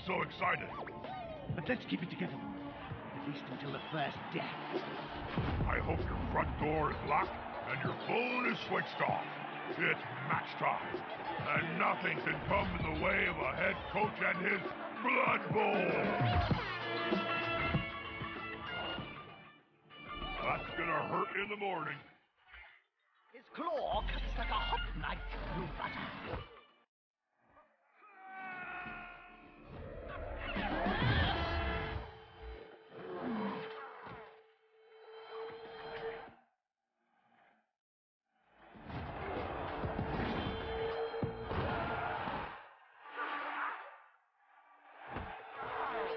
so excited. But let's keep it together, at least until the first death. I hope your front door is locked and your phone is switched off. It's match time, and nothing can come in the way of a head coach and his Blood Bowl. That's gonna hurt in the morning. His claw cuts like a hot knife through butter.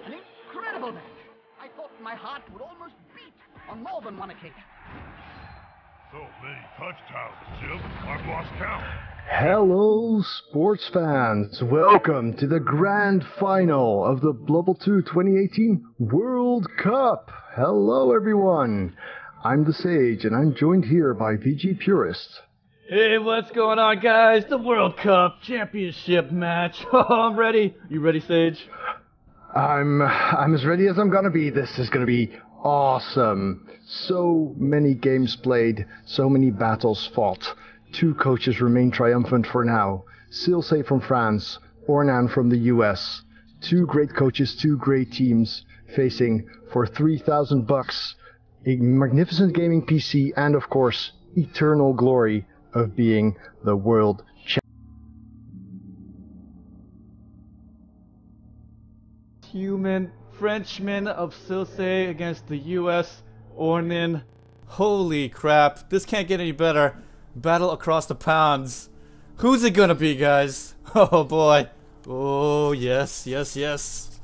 An incredible match. I thought my heart would almost beat on more than one occasion. So many touchdowns, Jim. I've lost count. Hello, sports fans. Welcome to the grand final of the Blood Bowl 2 2018 World Cup. Hello, everyone. I'm TheSage, and I'm joined here by VG Purist. Hey, what's going on, guys? The World Cup Championship match. Oh, I'm ready. You ready, Sage? I'm as ready as I'm gonna be. This is gonna be awesome. So many games played, so many battles fought. Two coaches remain triumphant for now. Silsei from France, Ornan from the US. Two great coaches, two great teams facing for $3,000, a magnificent gaming PC, and of course, eternal glory of being the world champion. Human Frenchman of Silsei against the US Ornan. Holy crap, this can't get any better. Battle across the ponds. Who's it gonna be, guys? Oh boy. Oh yes, yes, yes.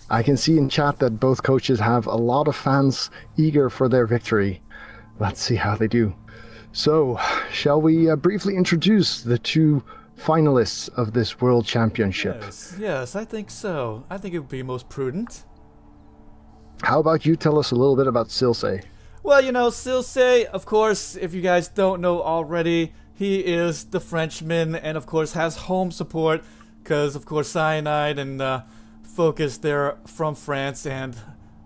I can see in chat that both coaches have a lot of fans eager for their victory. Let's see how they do. So, shall we briefly introduce the two finalists of this World Championship? Yes, I think so. I think it would be most prudent. How about you tell us a little bit about Silsei? Well, you know, Silsei, of course, if you guys don't know already, he is the Frenchman and, of course, has home support because, of course, Cyanide and Focus, they're from France, and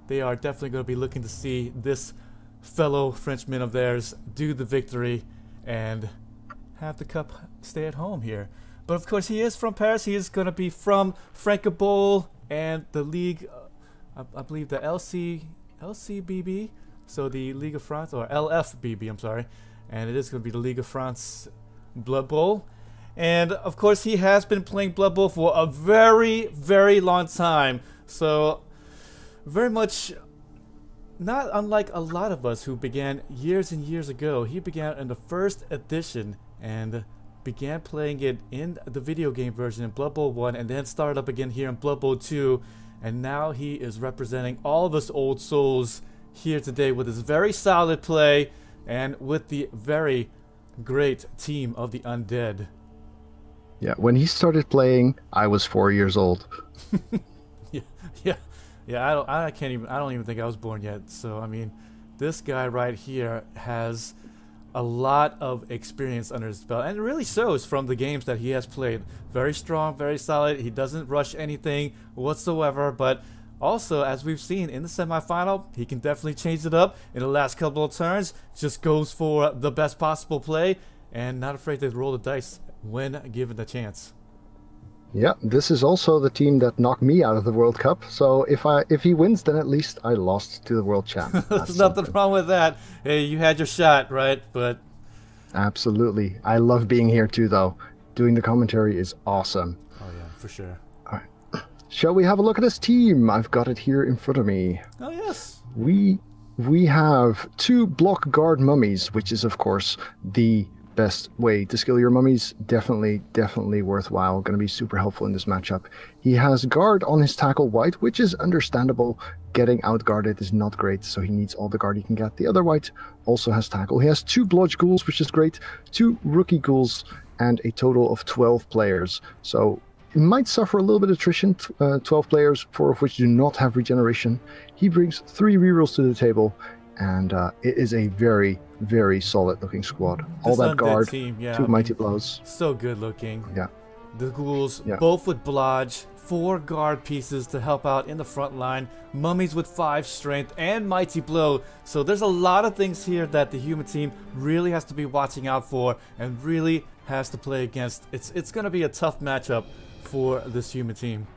they are definitely going to be looking to see this fellow Frenchman of theirs do the victory and have the cup stay at home here. But, of course, he is from Paris. He is going to be from Francobowl and the league, I believe the LCBB. So the League of France, or LFBB, I'm sorry. And it is going to be the League of France Blood Bowl. And, of course, he has been playing Blood Bowl for a very, very long time. So, very much not unlike a lot of us who began years and years ago. He began in the first edition and began playing it in the video game version in Blood Bowl 1 and then started up again here in Blood Bowl 2. And now he is representing all of us old souls here today with his very solid play and with the very great team of the Undead. Yeah, when he started playing, I was 4 years old. Yeah. I don't even think I was born yet. So I mean, this guy right here has a lot of experience under his belt, and it really shows from the games that he has played. Very strong, very solid. He doesn't rush anything whatsoever, but also, as we've seen in the semifinal, he can definitely change it up in the last couple of turns. Just goes for the best possible play and not afraid to roll the dice when given the chance. Yeah, this is also the team that knocked me out of the World Cup. So if he wins, then at least I lost to the world champ. There's nothing wrong with that. Hey, you had your shot, right? But absolutely. I love being here too, though. Doing the commentary is awesome. oh yeah, for sure. Shall we have a look at his team? I've got it here in front of me. Oh yes. We have two block guard mummies, which is of course the best way to skill your mummies. Definitely worthwhile. Going to be super helpful in this matchup. He has guard on his tackle white, which is understandable. Getting outguarded is not great, so he needs all the guard he can get. The other white also has tackle. He has two blodge ghouls, which is great. Two rookie ghouls and a total of 12 players. So it might suffer a little bit of attrition, 12 players, 4 of which do not have regeneration. He brings 3 rerolls to the table, and it is a very, very solid looking squad. All that guard, team, yeah, 2 mighty blows. So good looking. Yeah. The ghouls, Yeah. both with blodge, 4 guard pieces to help out in the front line, mummies with 5 strength, and mighty blow. So there's a lot of things here that the human team really has to be watching out for and really has to play against. It's going to be a tough matchup for this human team.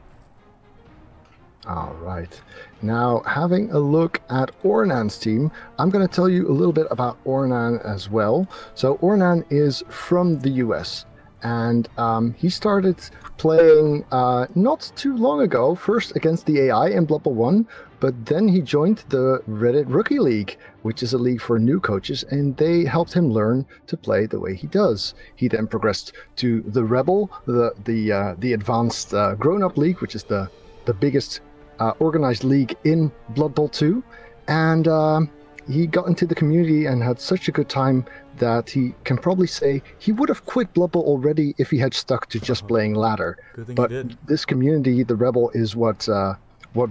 All right. Now, having a look at Ornan's team, I'm going to tell you a little bit about Ornan as well. So Ornan is from the US, and he started playing not too long ago, first against the AI in Blood Bowl 1, but then he joined the Reddit Rookie League, which is a league for new coaches, and they helped him learn to play the way he does. He then progressed to the Rebel, the advanced grown-up league, which is the biggest organized league in Blood Bowl 2, and he got into the community and had such a good time that he can probably say he would have quit Blood Bowl already if he had stuck to just playing ladder. Good thing But he did. this community, the Rebel, is what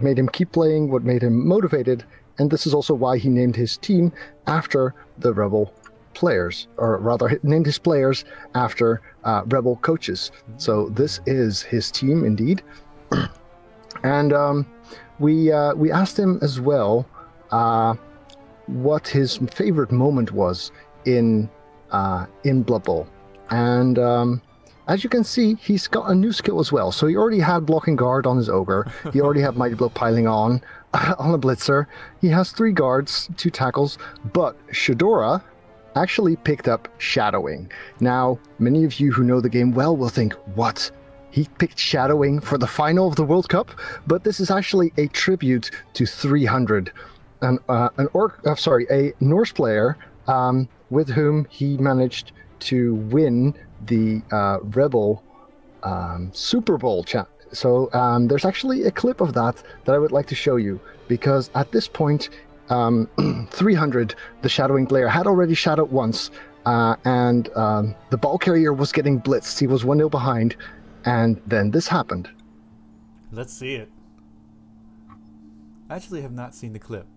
made him keep playing, what made him motivated, and this is also why he named his team after the Rebel players, or rather named his players after Rebel coaches. So this is his team indeed. And we asked him as well what his favorite moment was in Blood Bowl, and as you can see, he's got a new skill as well. So he already had blocking guard on his ogre. He already had mighty blow piling on a blitzer. He has 3 guards, 2 tackles, but Shadora actually picked up shadowing. Now, many of you who know the game well will think, what? He picked shadowing for the final of the World Cup, but this is actually a tribute to 300, a Norse player with whom he managed to win the Rebel Super Bowl. So there's actually a clip of that I would like to show you, because at this point, 300, the shadowing player, had already shadowed once, and the ball carrier was getting blitzed. He was 1-0 behind. And then this happened. Let's see it. I actually have not seen the clip.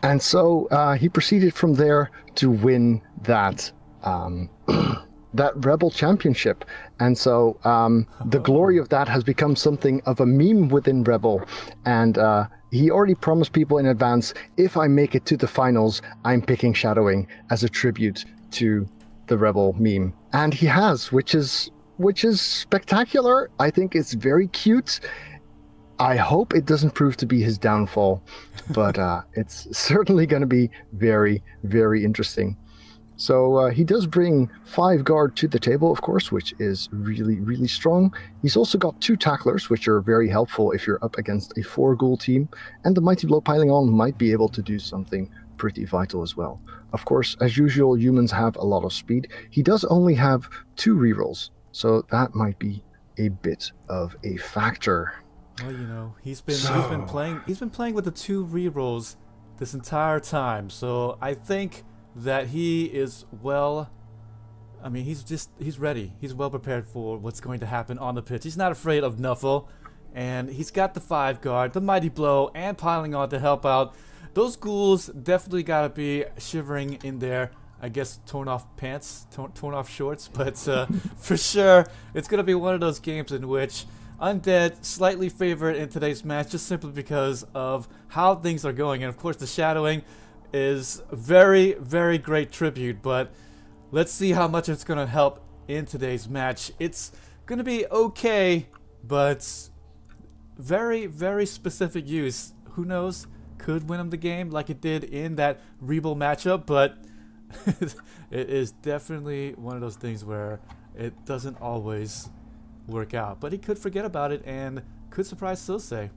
And so he proceeded from there to win that that Rebel Championship. And so the glory of that has become something of a meme within Rebel. And he already promised people in advance, if I make it to the finals, I'm picking shadowing as a tribute to the Rebel meme. And he has, which is spectacular. I think it's very cute. I hope it doesn't prove to be his downfall, but it's certainly going to be very, very interesting. So he does bring 5 guard to the table, of course, which is really, really strong. He's also got 2 tacklers, which are very helpful if you're up against a 4 ghoul team, and the mighty blow piling on might be able to do something pretty vital as well. Of course, as usual, humans have a lot of speed. He does only have 2 rerolls, so that might be a bit of a factor. Well, you know, he's been playing with the 2 rerolls this entire time. So I think that he is he's ready. He's well prepared for what's going to happen on the pitch. He's not afraid of Nuffle, and he's got the 5 guard, the mighty blow, and piling on to help out. Those ghouls definitely gotta be shivering in their, I guess, torn off pants, torn off shorts, but for sure it's gonna be one of those games in which Undead slightly favored in today's match, just simply because of how things are going. And of course the shadowing is very, very great tribute, but let's see how much it's going to help in today's match. It's going to be okay, but very, very specific use. Who knows? Could win him the game like it did in that Rebel matchup, but it is definitely one of those things where it doesn't always work out. But he could forget about it and could surprise Silsei.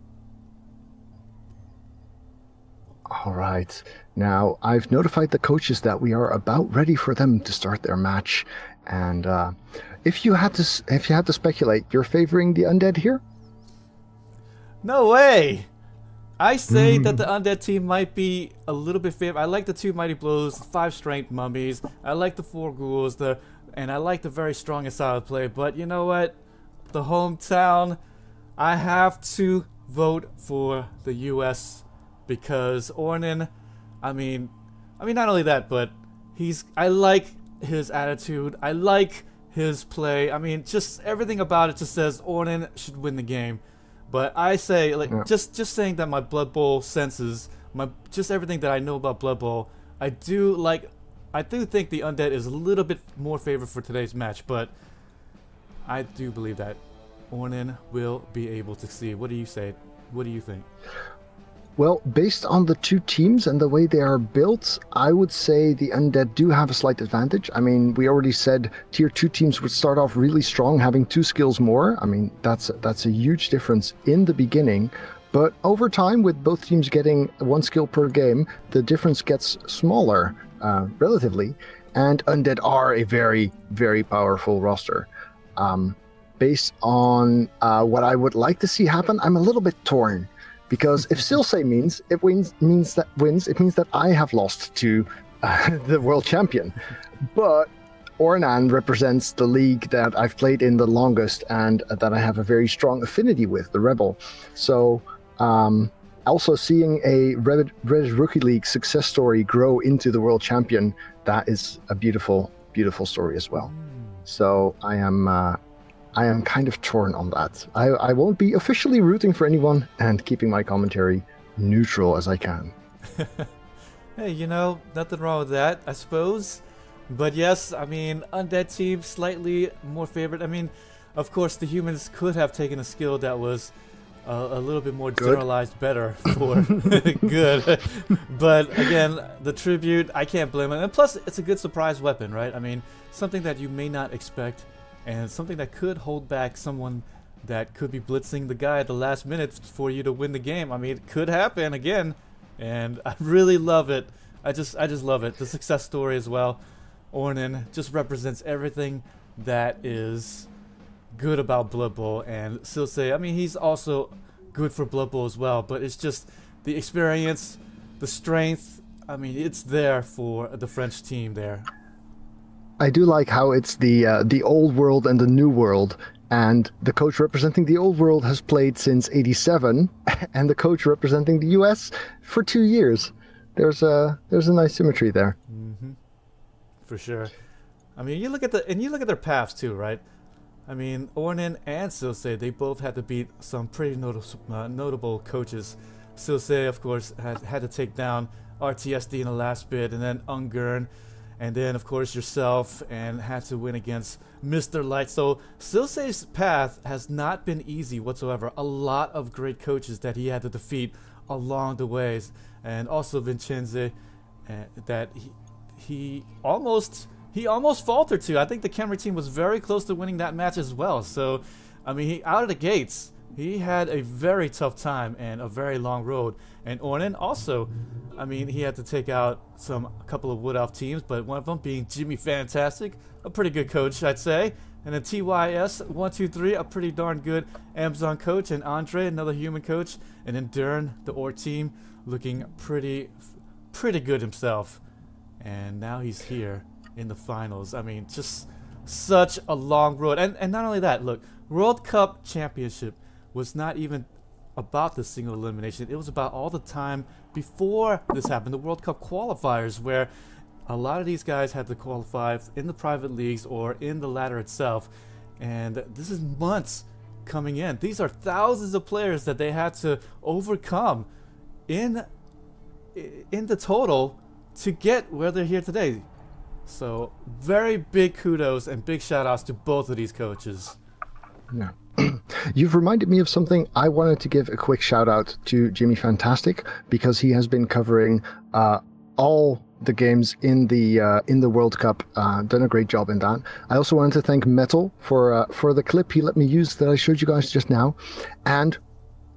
All right. Now, I've notified the coaches that we are about ready for them to start their match. And if you had to speculate, you're favoring the Undead here? No way! I say that the Undead team might be a little bit favored. I like the 2 Mighty Blows, 5 Strength Mummies. I like the 4 Ghouls, and I like the very strong and solid play. But you know what? The hometown, I have to vote for the U.S. because Ornan, I mean, not only that, but I like his attitude. I like his play. I mean, just everything about it just says Ornan should win the game. But I say, like, just saying that my Blood Bowl senses, just everything that I know about Blood Bowl, I do think the Undead is a little bit more favored for today's match, but I do believe that Ornan will be able to succeed. What do you say? What do you think? Well, based on the 2 teams and the way they are built, I would say the Undead do have a slight advantage. I mean, we already said tier 2 teams would start off really strong, having 2 skills more. I mean, that's a huge difference in the beginning. But over time, with both teams getting 1 skill per game, the difference gets smaller, relatively. And Undead are a very, very powerful roster. Based on what I would like to see happen, I'm a little bit torn. Because if Silsei means that I have lost to the world champion. But Ornan represents the league that I've played in the longest and that I have a very strong affinity with, the Rebel. So also seeing a Reddit Rookie League success story grow into the world champion, that is a beautiful, beautiful story as well. So I am kind of torn on that. I won't be officially rooting for anyone and keeping my commentary neutral as I can. Hey, you know, nothing wrong with that, I suppose. But yes, I mean, Undead team slightly more favored. I mean, of course, the humans could have taken a skill that was a little bit more generalized better for good. But again, the tribute, I can't blame it. And plus, it's a good surprise weapon, right? I mean, something that you may not expect. And something that could hold back someone that could be blitzing the guy at the last minute for you to win the game. I mean, it could happen again, and I really love it. I just love it. The success story as well. Ornan just represents everything that is good about Blood Bowl, and Silsei, I mean, he's also good for Blood Bowl as well. But it's just the experience, the strength. I mean, it's there for the French team there. I do like how it's the old world and the new world, and the coach representing the old world has played since '87, and the coach representing the US for 2 years. There's a nice symmetry there. For sure. I mean, you look at their paths too, right? I mean, Ornan and Silsei, they both had to beat some pretty notable coaches. Silsei, of course, had to take down RTSD in the last bit, and then Ungern. And then, of course, yourself, and had to win against Mr. Light. So, Silsei's path has not been easy whatsoever. A lot of great coaches that he had to defeat along the ways. And also Vincenze, that he almost faltered to. I think the Camry team was very close to winning that match as well. So, I mean, out of the gates, he had a very tough time and a very long road. And Ornan also, I mean, he had to take out a couple of Wood Elf teams, but one of them being Jimmy Fantastic, a pretty good coach, I'd say. And then TYS123, a pretty darn good Amazon coach, and Andre, another human coach, and then Dern, the Orc team, looking pretty good himself. And now he's here in the finals. I mean, just such a long road. And not only that, look, World Cup Championship was not even about the single elimination. It was about all the time before this happened, the World Cup qualifiers, where a lot of these guys had to qualify in the private leagues or in the ladder itself. And this is months coming in. These are thousands of players that they had to overcome in the total to get where they're here today. So very big kudos and big shout outs to both of these coaches. Yeah. You've reminded me of something. I wanted to give a quick shout out to Jimmy Fantastic, because he has been covering all the games in the World Cup, done a great job in that. I also wanted to thank Metal for the clip he let me use that I showed you guys just now. And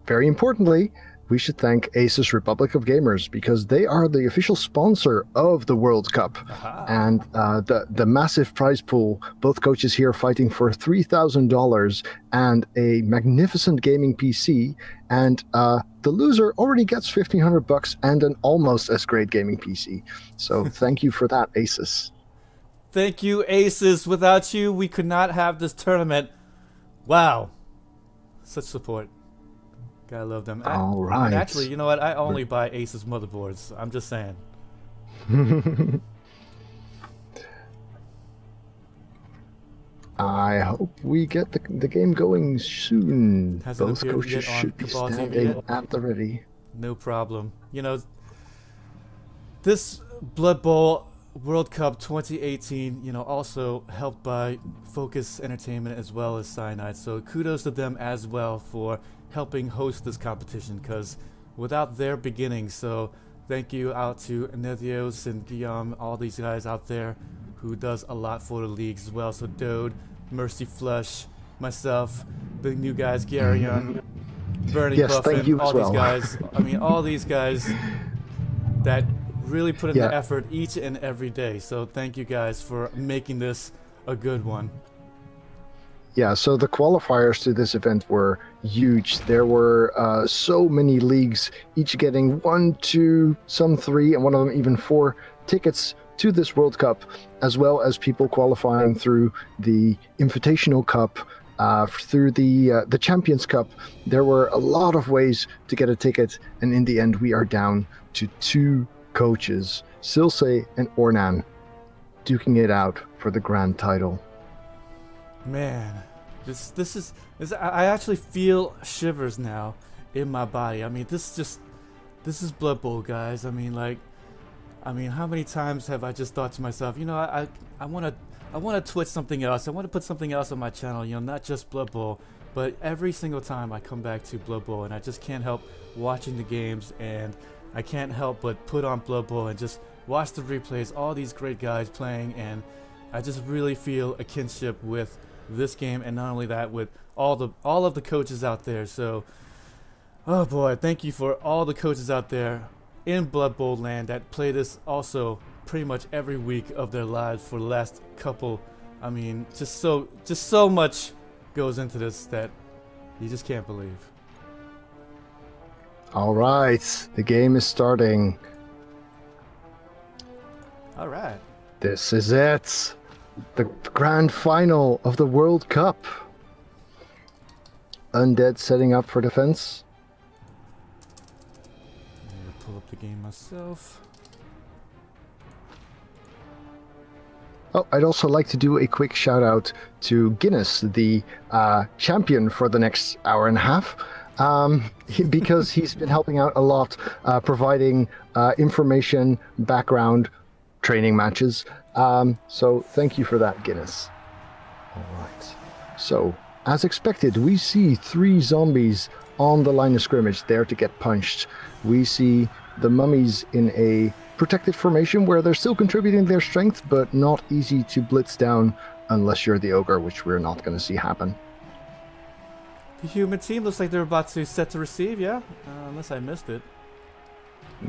very importantly, we should thank Asus Republic of Gamers, because they are the official sponsor of the World Cup. And the massive prize pool, both coaches here fighting for $3,000 and a magnificent gaming PC, and the loser already gets $1,500 and an almost as great gaming PC. So thank you for that, Asus. Thank you, Asus. Without you, we could not have this tournament. Wow. Such support. Gotta love them. All right. And actually, you know what? I only buy Asus motherboards. I'm just saying. I hope we get the game going soon. Hasn't Both appeared coaches yet on should be Cabal TV standing yet? at the ready. No problem. You know, this Blood Bowl World Cup 2018, you know, also helped by Focus Entertainment as well as Cyanide. So kudos to them as well for helping host this competition, because without their beginning, so thank you out to Nethios and Guillaume, all these guys out there who does a lot for the leagues as well. So Dode, Mercy Flush, myself, the new guys, Garyon, Burning Yes, Buffin, thank you all as well. these guys. I mean, all these guys that really put in Yeah. the effort each and every day. So thank you guys for making this a good one. Yeah, so the qualifiers to this event were huge. There were so many leagues, each getting 1, 2, some 3, and one of them even 4 tickets to this World Cup, as well as people qualifying through the Invitational Cup, through the Champions Cup. There were a lot of ways to get a ticket, and in the end we are down to 2 coaches, Silsei and Ornan, duking it out for the grand title. Man, this is I actually feel shivers now in my body. I mean, this is Blood Bowl, guys. I mean, how many times have I just thought to myself, you know, I want to Twitch something else. I want to put something else on my channel, you know, not just Blood Bowl. But every single time I come back to Blood Bowl, and I just can't help watching the games, and I can't help but put on Blood Bowl and just watch the replays, all these great guys playing, and I just really feel a kinship with this game, and not only that, with all of the coaches out there. So, oh boy, thank you for all the coaches out there in Blood Bowl land that play this also pretty much every week of their lives for the last couple. I mean, just so much goes into this that you just can't believe. All right, the game is starting. All right. This is it. The grand final of the World Cup. Undead setting up for defense. I'm gonna pull up the game myself. Oh, I'd also like to do a quick shout out to Guinness, the champion for the next hour and a half, because he's been helping out a lot, providing information, background, training matches. So thank you for that, Guinness. All right. So, as expected, we see 3 zombies on the line of scrimmage there to get punched. We see the mummies in a protected formation where they're still contributing their strength, but not easy to blitz down unless you're the ogre, which we're not going to see happen. The human team looks like they're about to set to receive, yeah? Unless I missed it.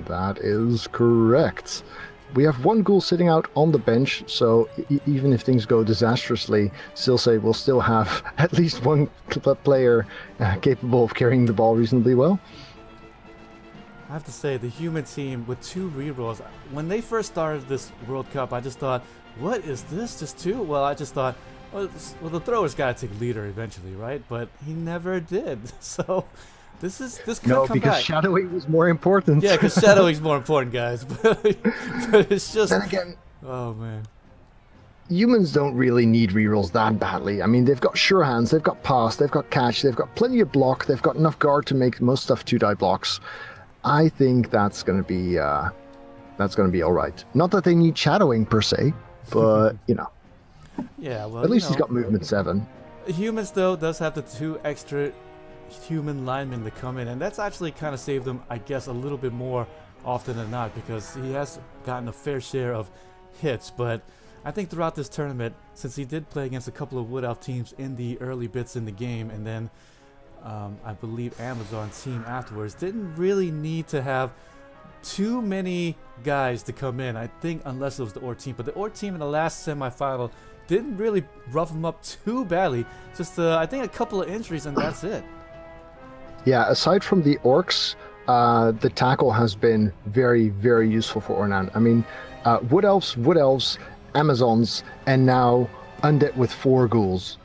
That is correct. We have 1 ghoul sitting out on the bench, so even if things go disastrously, Silsei will still have at least 1 player capable of carrying the ball reasonably well. I have to say, the human team with 2 rerolls, when they first started this World Cup, I just thought, what is this, just 2? Well, I just thought, well, the thrower's got to take leader eventually, right? But he never did, so this could No, come because back. shadowing was more important. Yeah, because shadowing's more important, guys, but it's just... Then again, oh, man. humans don't really need rerolls that badly. I mean, they've got sure hands, they've got pass, they've got catch, they've got plenty of block, they've got enough guard to make most stuff 2-die blocks. I think that's going to be all right. Not that they need shadowing per se, but you know. Yeah, well, at least he's got movement 7. Humans, though, does have the 2 extra human linemen to come in, and that's actually kind of saved him, I guess, a little bit more often than not, because he has gotten a fair share of hits. But I think throughout this tournament, since he did play against a couple of Wood Elf teams in the early bits in the game, and then I believe, Amazon team afterwards didn't really need to have too many guys to come in. I think unless it was the Orc team, but the Orc team in the last semi-final didn't really rough them up too badly. Just I think a couple of injuries and that's it. Yeah, aside from the Orcs, the tackle has been very, very useful for Ornan. I mean, Wood Elves, Amazons, and now Undead with 4 ghouls.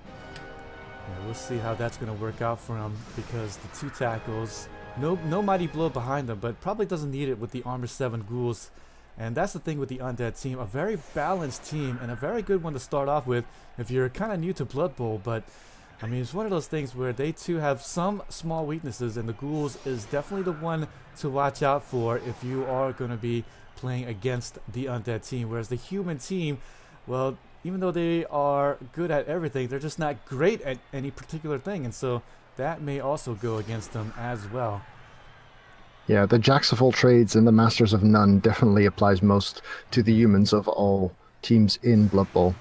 Yeah, we'll see how that's going to work out for him, because the 2 tackles, no mighty blow behind them, but probably doesn't need it with the armor 7 ghouls. And that's the thing with the Undead team, a very balanced team and a very good one to start off with if you're kind of new to Blood Bowl. But I mean, it's one of those things where they too have some small weaknesses, and the ghouls is definitely the one to watch out for if you are going to be playing against the Undead team. Whereas the human team, well, even though they are good at everything, they're just not great at any particular thing, and so that may also go against them as well. Yeah, the jacks of all trades and the masters of none definitely applies most to the humans of all teams in Blood Bowl.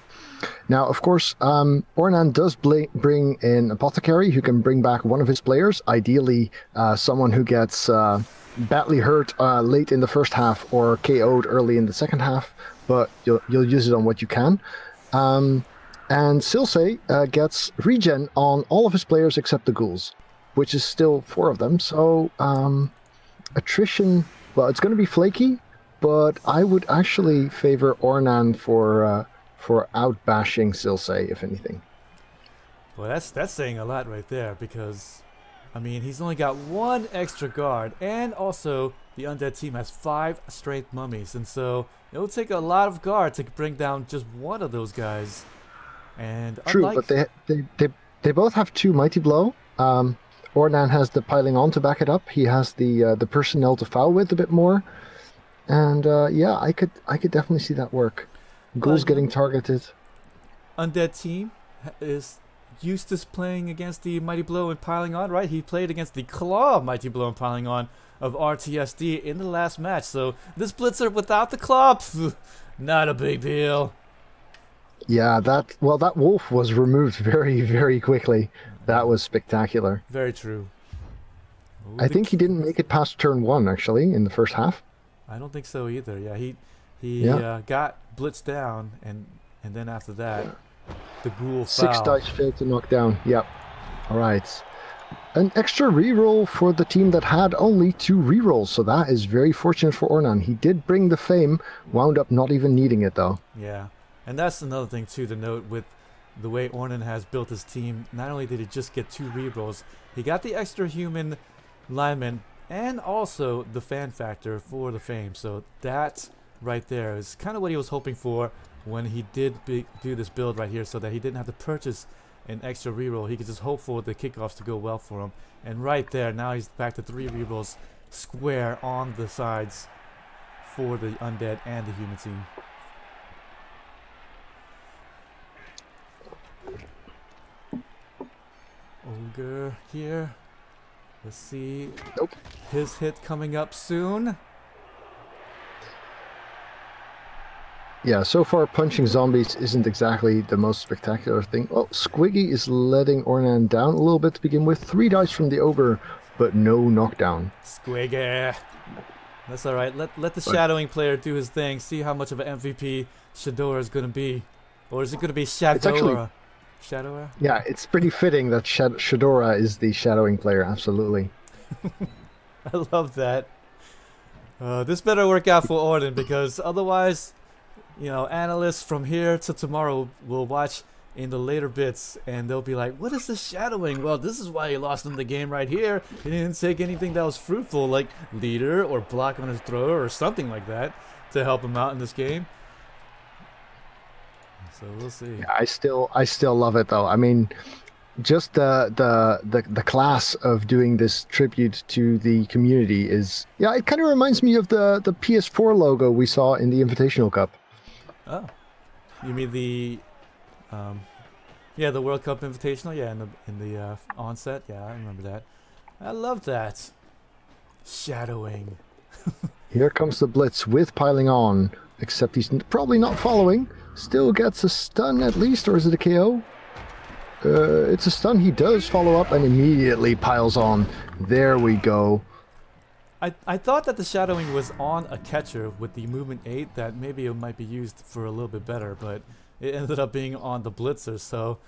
Now, of course, Ornan does bring in Apothecary, who can bring back one of his players, ideally someone who gets badly hurt late in the first half or KO'd early in the second half, but you'll use it on what you can. And Silsei gets regen on all of his players except the ghouls, which is still 4 of them. So attrition, well, it's going to be flaky, but I would actually favor Ornan for outbashing Silsei, if anything. Well, that's saying a lot right there, because I mean, he's only got 1 extra guard, and also the Undead team has 5 strength mummies, and so it'll take a lot of guard to bring down just one of those guys. And true, but they both have 2 mighty blow. Ornan has the piling on to back it up. He has the personnel to foul with a bit more, and yeah, I could definitely see that work. Ghouls getting targeted. Undead team is used to playing against the Mighty Blow and piling on, right? He played against the Claw Mighty Blow and piling on of RTSD in the last match. So this blitzer without the Claw, not a big deal. Yeah, that wolf was removed very, very quickly. That was spectacular. Very true. Ooh, I think he didn't make it past turn 1 actually in the first half. I don't think so either. Yeah, he got blitzed down, and then after that, the ghoul 6 foul. dice failed to knock down. Yep. All right. An extra reroll for the team that had only 2 rerolls, so that is very fortunate for Ornan. He did bring the fame, wound up not even needing it though. Yeah, and that's another thing too to note with the way Ornan has built his team. Not only did he just get 2 rerolls, he got the extra human lineman and also the fan factor for the fame. So that right there is kind of what he was hoping for when he did do this build right here, so that he didn't have to purchase an extra reroll. He could just hope for the kickoffs to go well for him. And right there, now he's back to 3 rerolls square on the sides for the Undead and the human team. Ogre here. Let's see. Nope. His hit coming up soon. Yeah, so far punching zombies isn't exactly the most spectacular thing. Well, Squiggy is letting Ornan down a little bit to begin with. 3 dice from the ogre, but no knockdown. Squiggy. That's alright. Let the shadowing player do his thing. See how much of an MVP Shadora is going to be. Or is it going to be Shadora? Shadora? Yeah, it's pretty fitting that Shadora is the shadowing player, absolutely. I love that. This better work out for Ornan, because otherwise, you know, analysts from here to tomorrow will watch in the later bits and they'll be like, what is this shadowing? Well, this is why he lost in the game right here. He didn't take anything that was fruitful, like leader or block on his thrower or something like that to help him out in this game. So we'll see. Yeah, I still love it though. I mean, just the class of doing this tribute to the community is, yeah, it kind of reminds me of the PS4 logo we saw in the Invitational Cup. Oh, you mean the, yeah, the World Cup Invitational? Yeah, in the onset. Yeah, I remember that. I love that. Shadowing. Here comes the blitz with piling on, except he's probably not following. Still gets a stun at least, or is it a KO? It's a stun. He does follow up and immediately piles on. There we go. I thought that the shadowing was on a catcher with the movement 8, that maybe it might be used for a little bit better, but it ended up being on the blitzer, so...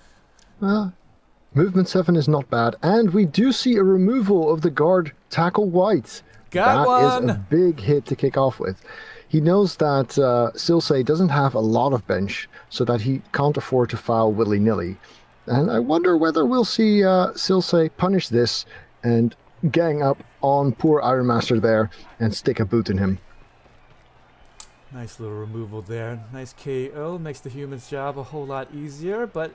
Movement 7 is not bad, and we do see a removal of the guard tackle white. Got one! That is a big hit to kick off with. He knows that Silsei doesn't have a lot of bench, so that he can't afford to foul willy-nilly. And I wonder whether we'll see Silsei punish this and gang up on poor Iron Master there and stick a boot in him. Nice little removal there. Nice KO. Makes the human's job a whole lot easier, but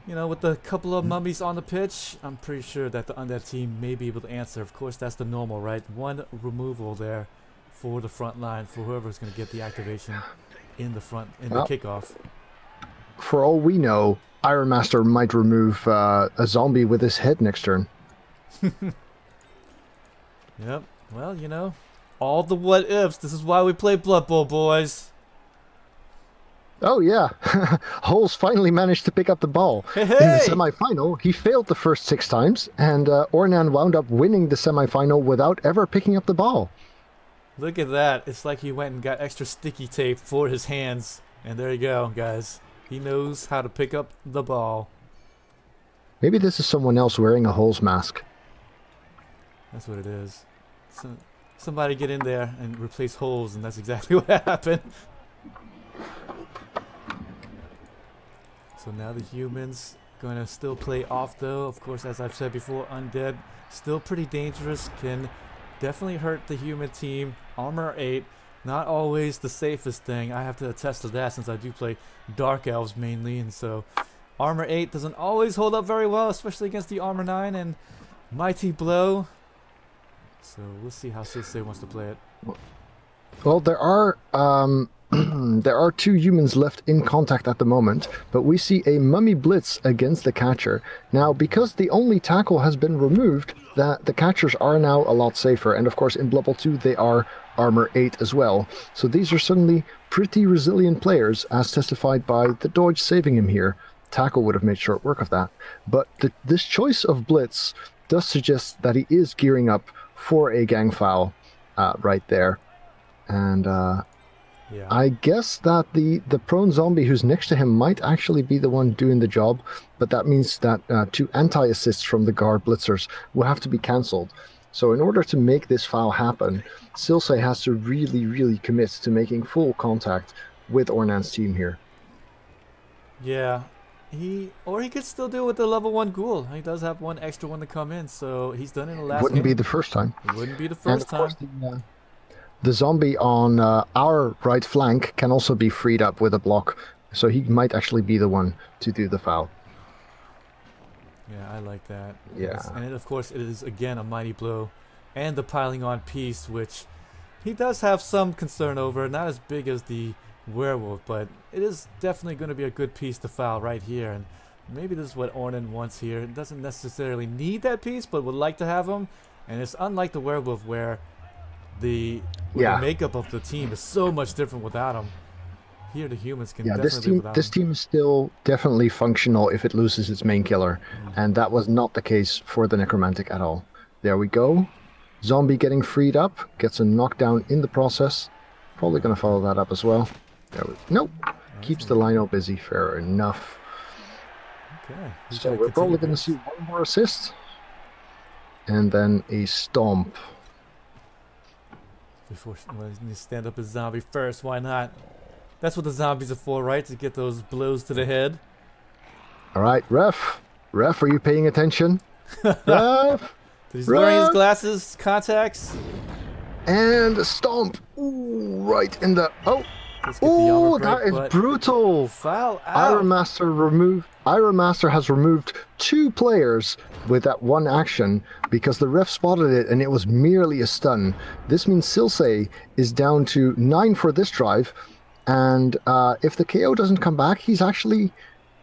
you know, with a couple of mummies on the pitch, I'm pretty sure that the Undead team may be able to answer. Of course, that's the normal, right? One removal there for the front line, for whoever's going to get the activation in the front, in the kickoff. For all we know, Iron Master might remove a zombie with his head next turn. Yep. Well, you know, all the what ifs. This is why we play Blood Bowl, boys. Oh yeah, Holes finally managed to pick up the ball. Hey, In the semi-final, he failed the first 6 times, and Ornan wound up winning the semi-final without ever picking up the ball. Look at that. It's like he went and got extra sticky tape for his hands. And there you go, guys. He knows how to pick up the ball. Maybe this is someone else wearing a Holes mask. That's what it is. So, somebody get in there and replace Holes, and that's exactly what happened. So now the humans going to still play off, though. Of course, as I've said before, Undead still pretty dangerous. Can definitely hurt the human team. Armor 8, not always the safest thing. I have to attest to that since I do play Dark Elves mainly. And so Armor 8 doesn't always hold up very well, especially against the Armor 9 and Mighty Blow. So we'll see how Silsei wants to play it. Well, there are there are 2 humans left in contact at the moment, but we see a mummy blitz against the catcher. Now, because the only tackle has been removed, the catchers are now a lot safer, and of course in Blood Bowl 2 they are armor 8 as well. So these are suddenly pretty resilient players, as testified by the dodge saving him here. Tackle would have made short work of that. But this choice of blitz does suggest that he is gearing up for a gang foul right there. And yeah. I guess that the prone zombie who's next to him might actually be the one doing the job, but that means that 2 anti-assists from the guard blitzers will have to be cancelled. So in order to make this foul happen, Silsei has to really, really commit to making full contact with Ornan's team here. Yeah. He could still do it with the level 1 ghoul. He does have one extra one to come in, so he's done it in the last Wouldn't game. be the first time. It wouldn't be the first time. The zombie on our right flank can also be freed up with a block, so he might actually be the one to do the foul. Yeah, I like that. Yeah. Yes. And of course it is again a mighty blow and the piling on piece, which he does have some concern over. Not as big as the werewolf, but it is definitely going to be a good piece to foul right here. And maybe this is what Ornan wants here. It doesn't necessarily need that piece, but would like to have him. And it's unlike the werewolf where the makeup of the team is so much different without him. Here the humans can definitely live without this team is still definitely functional if it loses its main killer, and that was not the case for the necromantic at all. There we go. Zombie getting freed up, gets a knockdown in the process. Probably going to follow that up as well. Nope. Keeps the Lino busy. Fair enough. Okay. So we're probably going to see one more assist, and then a stomp. Before you stand up a zombie first, why not? That's what the zombies are for, right? To get those blows to the head. Alright, ref. Ref, are you paying attention? Ref! He's wearing his glasses, contacts. And a stomp. Ooh, right in the... Oh, that is brutal. Foul out. Iron Master has removed 2 players with that one action because the ref spotted it and it was merely a stun. This means Silsei is down to 9 for this drive, and if the KO doesn't come back, he's actually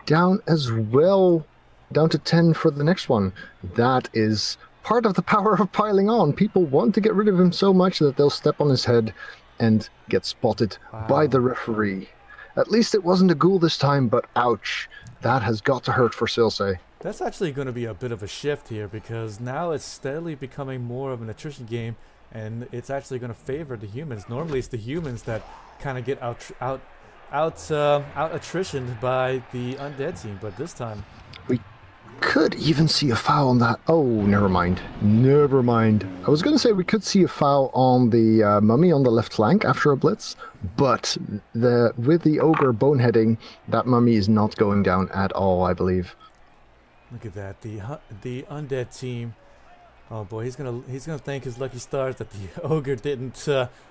down as well, down to 10 for the next one. That is part of the power of piling on. People want to get rid of him so much that they'll step on his head and get spotted by the referee. At least it wasn't a ghoul this time, but ouch. That has got to hurt for Silsei. That's actually going to be a bit of a shift here, because now it's steadily becoming more of an attrition game, and it's actually going to favor the humans. Normally it's the humans that kind of get out attritioned by the undead team, but this time We could even see a foul on that. Oh, never mind. Never mind. I was going to say we could see a foul on the mummy on the left flank after a blitz, but with the ogre boneheading, that mummy is not going down at all, I believe. look at that. The undead team. Oh boy, he's gonna thank his lucky stars that the ogre didn't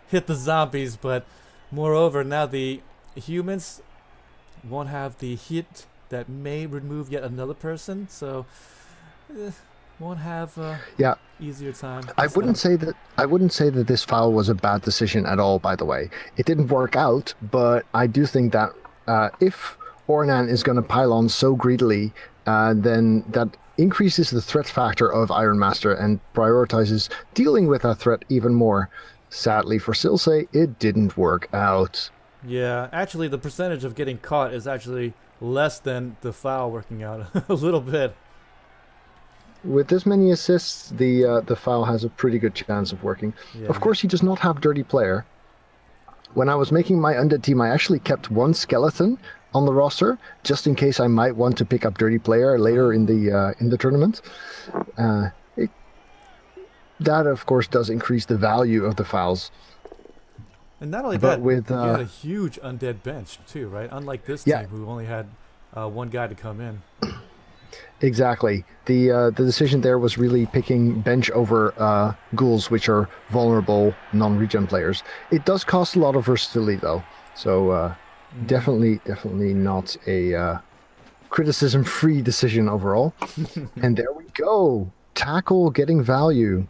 hit the zombies, but moreover, now the humans won't have the hit that may remove yet another person, so won't have easier time. I wouldn't say that this foul was a bad decision at all, by the way. It didn't work out, but I do think that if Ornan is going to pile on so greedily, then that increases the threat factor of Iron Master and prioritizes dealing with that threat even more. Sadly for Silsei, it didn't work out. Yeah, actually the percentage of getting caught is actually less than the foul working out a little bit. With this many assists, the foul has a pretty good chance of working. Yeah. Of course, he does not have Dirty Player. When I was making my Undead team, I actually kept one skeleton on the roster, just in case I might want to pick up Dirty Player later in the tournament. That, of course, does increase the value of the fouls. And not only But that, you had a huge undead bench too, right? Unlike this team, who only had one guy to come in. Exactly. The decision there was really picking bench over ghouls, which are vulnerable non-regen players. It does cost a lot of versatility, though. So definitely not a criticism-free decision overall. And there we go. Tackle getting value.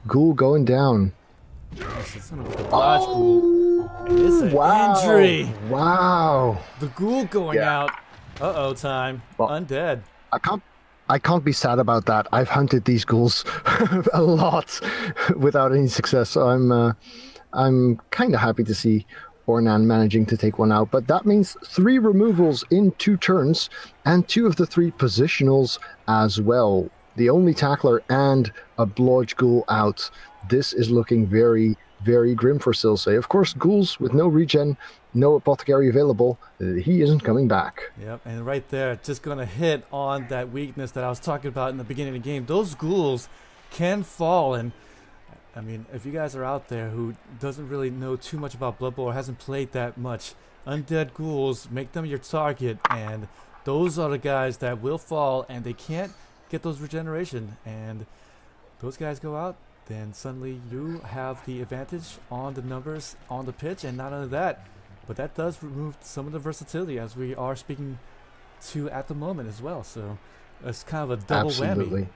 Ghoul going down. It's gonna be the dodge ghoul. And it's an injury. Wow. The ghoul going out. Uh-oh time. Well, Undead. I can't be sad about that. I've hunted these ghouls a lot without any success. So I'm kind of happy to see Ornan managing to take one out. But that means 3 removals in 2 turns, and 2 of the 3 positionals as well. The only tackler and a blodge ghoul out. This is looking very, very grim for Silsei. Of course, ghouls with no regen, no apothecary available. He isn't coming back. Yep, and right there, just going to hit on that weakness that I was talking about in the beginning of the game. Those ghouls can fall, and I mean, if you guys are out there who doesn't really know too much about Blood Bowl or hasn't played that much, undead ghouls, make them your target, and those are the guys that will fall, and they can't get those regeneration, and those guys go out, then suddenly you have the advantage on the numbers on the pitch. And not only that, but that does remove some of the versatility, as we are speaking to at the moment as well. So it's kind of a double whammy.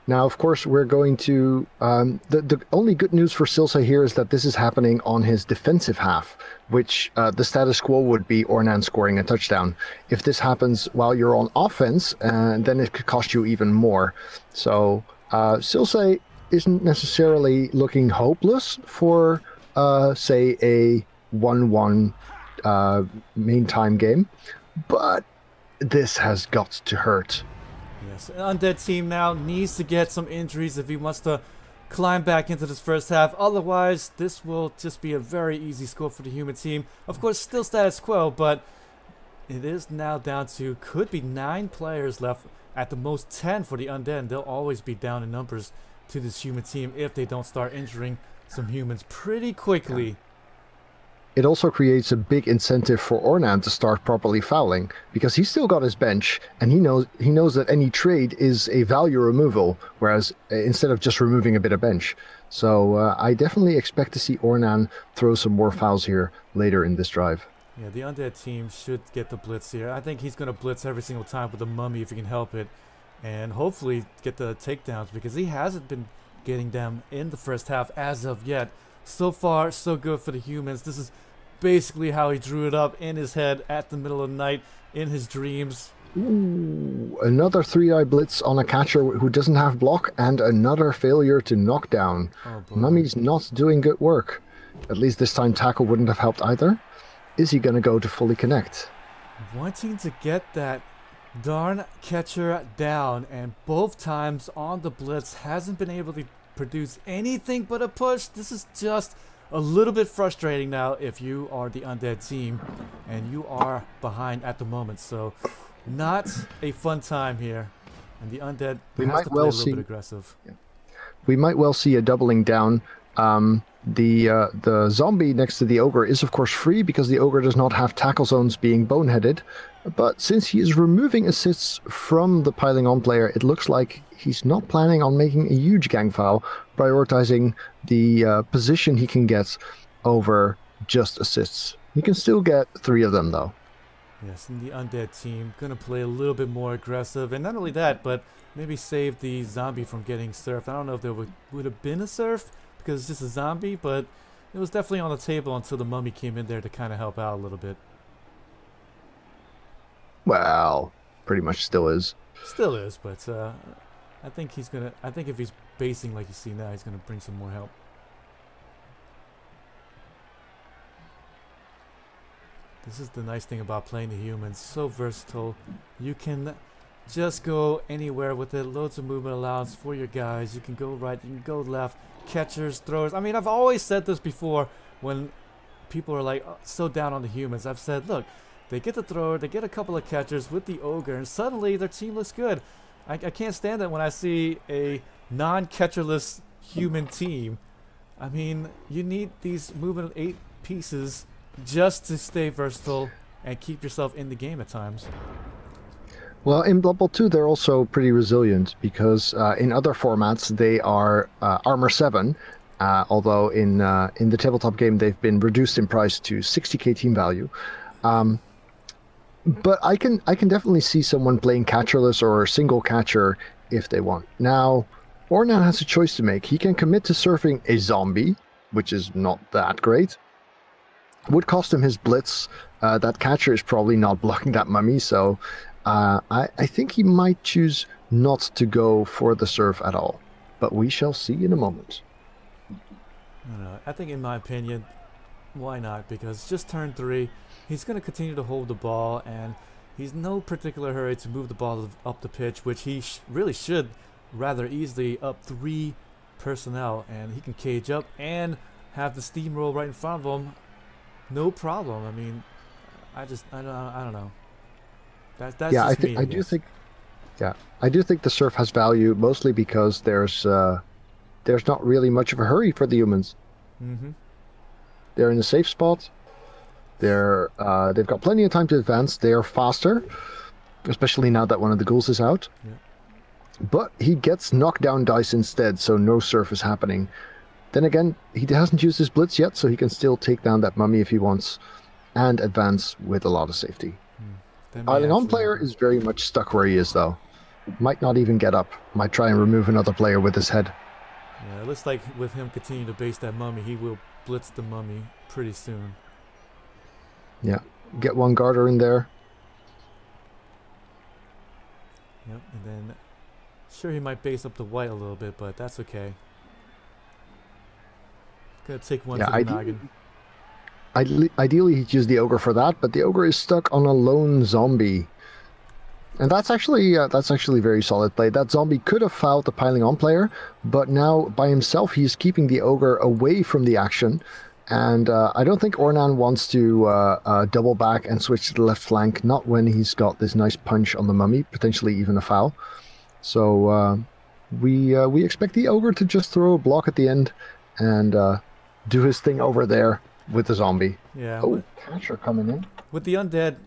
Now, of course, we're going to... the only good news for Silsei here is that this is happening on his defensive half, which the status quo would be Ornan scoring a touchdown. If this happens while you're on offense, then it could cost you even more. So Silsei isn't necessarily looking hopeless for, say, a 1-1 main time game, but this has got to hurt. Yes, an undead team now needs to get some injuries if he wants to climb back into this first half. Otherwise, this will just be a very easy score for the human team. Of course, still status quo, but it is now down to, could be 9 players left, at the most 10 for the undead, and they'll always be down in numbers to this human team if they don't start injuring some humans pretty quickly. It also creates a big incentive for Ornan to start properly fouling, because he's still got his bench, and he knows that any trade is a value removal, whereas instead of just removing a bit of bench. So I definitely expect to see Ornan throw some more fouls here later in this drive. Yeah, the undead team should get the blitz here. I think he's going to blitz every single time with the mummy if he can help it, and hopefully get the takedowns, because he hasn't been getting them in the first half as of yet. So far, so good for the humans. This is basically how he drew it up in his head at the middle of the night in his dreams. Ooh, another 3-eye blitz on a catcher who doesn't have block, and another failure to knock down. Oh, Mummy's not doing good work. At least this time tackle wouldn't have helped either. is he going to go to fully connect? Wanting to get that darn catcher down, and both times on the blitz hasn't been able to produce anything but a push. This is just a little bit frustrating now if you are the Undead team and you are behind at the moment. So not a fun time here, and the Undead has to play a little bit aggressive. Yeah. We might well see a doubling down. The zombie next to the ogre is of course free because the ogre does not have tackle zones, being boneheaded. But since he is removing assists from the piling on player, it looks like he's not planning on making a huge gang foul, prioritizing the position he can get over just assists. He can still get 3 of them though. Yes, and the Undead team gonna play a little bit more aggressive, and not only that, but maybe save the zombie from getting surfed. I don't know if there would have been a surf because it's just a zombie, but it was definitely on the table until the mummy came in there to kind of help out a little bit. Well, pretty much still is. Still is, but I think he's gonna. I think if he's basing like you see now, he's gonna bring some more help. This is the nice thing about playing the humans. So versatile. You can just go anywhere with it. Loads of movement allowance for your guys. You can go right, you can go left. Catchers, throwers. I mean, I've always said this before when people are like so down on the humans. I've said, look, they get the thrower, they get a couple of catchers with the ogre, and suddenly their team looks good. I can't stand it when I see a non-catcherless human team. I mean, you need these movement 8 pieces just to stay versatile and keep yourself in the game at times. Well, in Blood Bowl 2, they're also pretty resilient because in other formats they are armor 7, although in the tabletop game they've been reduced in price to 60k team value. But I can definitely see someone playing catcherless or single catcher if they want. Now, Ornan has a choice to make. He can commit to surfing a zombie, which is not that great. Would cost him his blitz. That catcher is probably not blocking that mummy, so I think he might choose not to go for the surf at all. But we shall see in a moment. I think in my opinion, why not? Because just turn 3, he's going to continue to hold the ball, and he's no particular hurry to move the ball up the pitch, which he really should rather easily up 3 personnel, and he can cage up and have the steamroll right in front of him. No problem. I mean, I don't know. That's yeah, just me, I do think the surf has value, mostly because there's not really much of a hurry for the humans. Mm-hmm. They're in a safe spot. They've got plenty of time to advance. They are faster, especially now that one of the ghouls is out. Yeah. But he gets knockdown dice instead, so no surf is happening. Then again, he hasn't used his blitz yet, so he can still take down that mummy if he wants, and advance with a lot of safety. Piling on player is very much stuck where he is, though. Might not even get up. Might try and remove another player with his head. Yeah, it looks like with him continuing to base that mummy, he will blitz the mummy pretty soon. Yeah, get one guarder in there. Yep, and then sure he might base up the white a little bit, but that's okay. Gonna take one to the noggin. Ideally, he'd use the ogre for that, but the ogre is stuck on a lone zombie, and that's actually very solid play. That zombie could have fouled the piling on player, but now by himself he's keeping the ogre away from the action, and I don't think Ornan wants to double back and switch to the left flank. Not when he's got this nice punch on the mummy, potentially even a foul. So we expect the ogre to just throw a block at the end and do his thing over there with the zombie. Yeah. Oh, catcher coming in. With the undead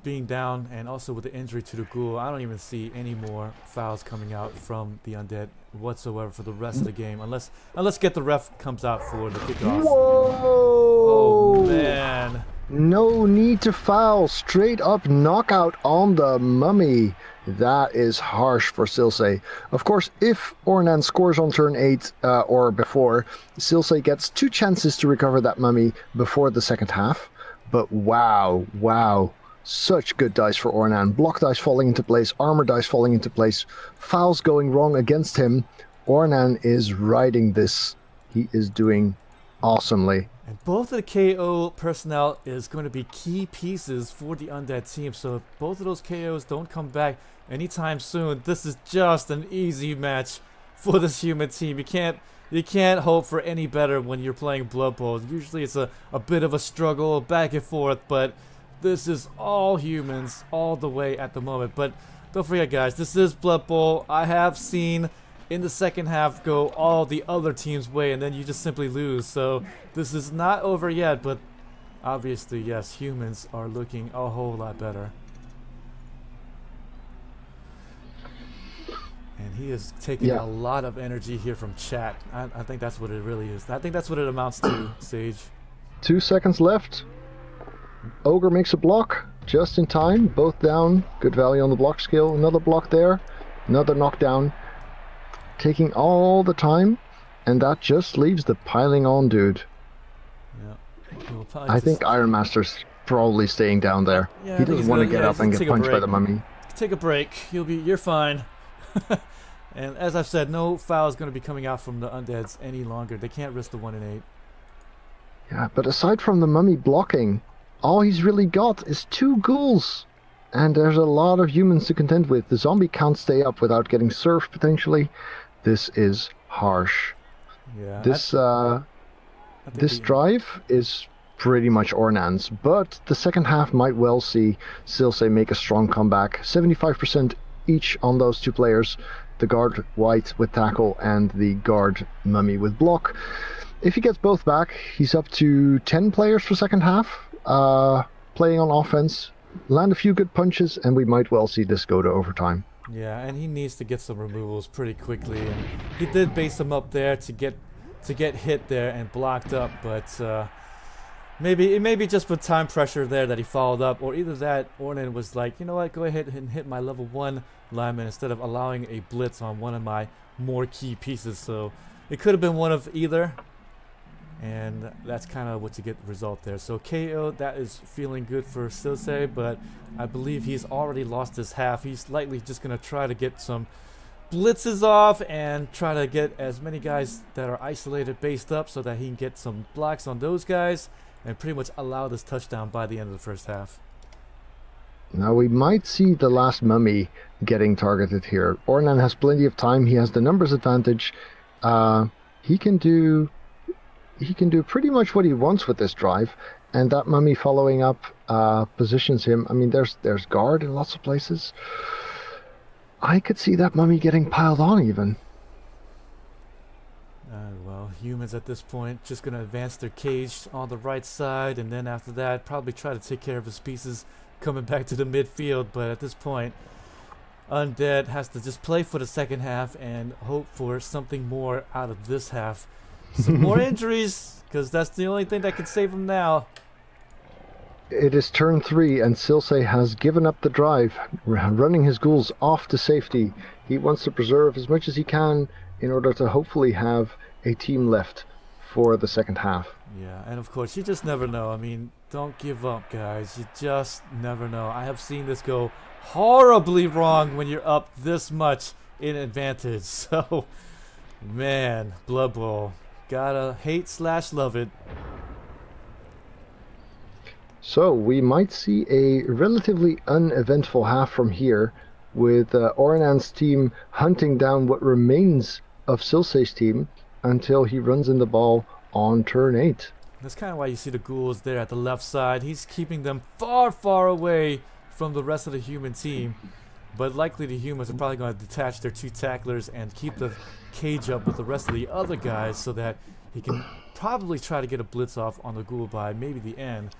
being down and also with the injury to the ghoul, I don't even see any more fouls coming out from the undead whatsoever for the rest of the game, unless Get the Ref comes out for the kickoff. Whoa! Oh man. No need to foul. Straight up knockout on the mummy. That is harsh for Silsei. Of course, if Ornan scores on turn 8 or before, Silsei gets 2 chances to recover that mummy before the second half. But wow. Such good dice for Ornan. Block dice falling into place, armor dice falling into place, fouls going wrong against him. Ornan is riding this. He is doing awesomely. And both of the KO personnel is going to be key pieces for the Undead team. So if both of those KOs don't come back anytime soon, this is just an easy match for this human team. You can't hope for any better when you're playing Blood Bowl. Usually it's a bit of a struggle back and forth, but this is all humans all the way at the moment. But don't forget, guys, this is Blood Bowl. I have seen in the second half go all the other team's way, and then you just simply lose. So this is not over yet, but obviously, yes, humans are looking a whole lot better. And he is taking a lot of energy here from chat. I think that's what it really is. I think that's what it amounts to, Sage. 2 seconds left. Ogre makes a block just in time. Both down. Good value on the block skill. Another block there. Another knockdown. Taking all the time. And that just leaves the piling on dude. Yeah. I think Iron Master's probably staying down there. Yeah, he doesn't want to get up and get punched by the mummy. Take a break. You're fine. And as I've said, no foul is going to be coming out from the Undeads any longer. They can't risk the 1 in 8. Yeah, but aside from the mummy blocking, all he's really got is 2 ghouls. And there's a lot of humans to contend with. The zombie can't stay up without getting surfed, potentially. This is harsh. Yeah. This drive is pretty much Ornan's, but the second half might well see Silsei make a strong comeback. 75% each on those 2 players. The guard white with tackle and the guard mummy with block. If he gets both back, he's up to 10 players for second half, playing on offense, land a few good punches, and we might well see this go to overtime. Yeah, and he needs to get some removals pretty quickly. And he did base him up there to get hit there and blocked up, but maybe just with time pressure there that he followed up, or either that Ornan was like, you know what, go ahead and hit my level 1 lineman instead of allowing a blitz on one of my more key pieces. So it could have been one of either, and that's kind of what you get the result there. So KO, that is feeling good for Silsei, but I believe he's already lost his half. He's likely just going to try to get some blitzes off and try to get as many guys that are isolated based up so that he can get some blocks on those guys and pretty much allow this touchdown by the end of the first half. Now we might see the last mummy getting targeted here. Ornan has plenty of time. He has the numbers advantage. He can do pretty much what he wants with this drive, and that mummy following up positions him. I mean, there's guard in lots of places. I could see that mummy getting piled on even. Well, humans at this point just going to advance their cage on the right side, and then after that probably try to take care of his pieces coming back to the midfield. But at this point, Undead has to just play for the second half and hope for something more out of this half. Some more injuries, because that's the only thing that can save him now. It is turn 3, and Silsei has given up the drive, running his ghouls off to safety. He wants to preserve as much as he can in order to hopefully have a team left for the second half. Yeah, and of course, you just never know. I mean, don't give up, guys. You just never know. I have seen this go horribly wrong when you're up this much in advantage. So, man, Blood Bowl. Gotta hate/love it. So we might see a relatively uneventful half from here, with Ornan's team hunting down what remains of Silsei's team until he runs in the ball on turn 8. That's kind of why you see the ghouls there at the left side. He's keeping them far, far away from the rest of the human team. But likely the humans are probably going to detach their 2 tacklers and keep the cage up with the rest of the other guys so that he can probably try to get a blitz off on the ghoul by maybe the end.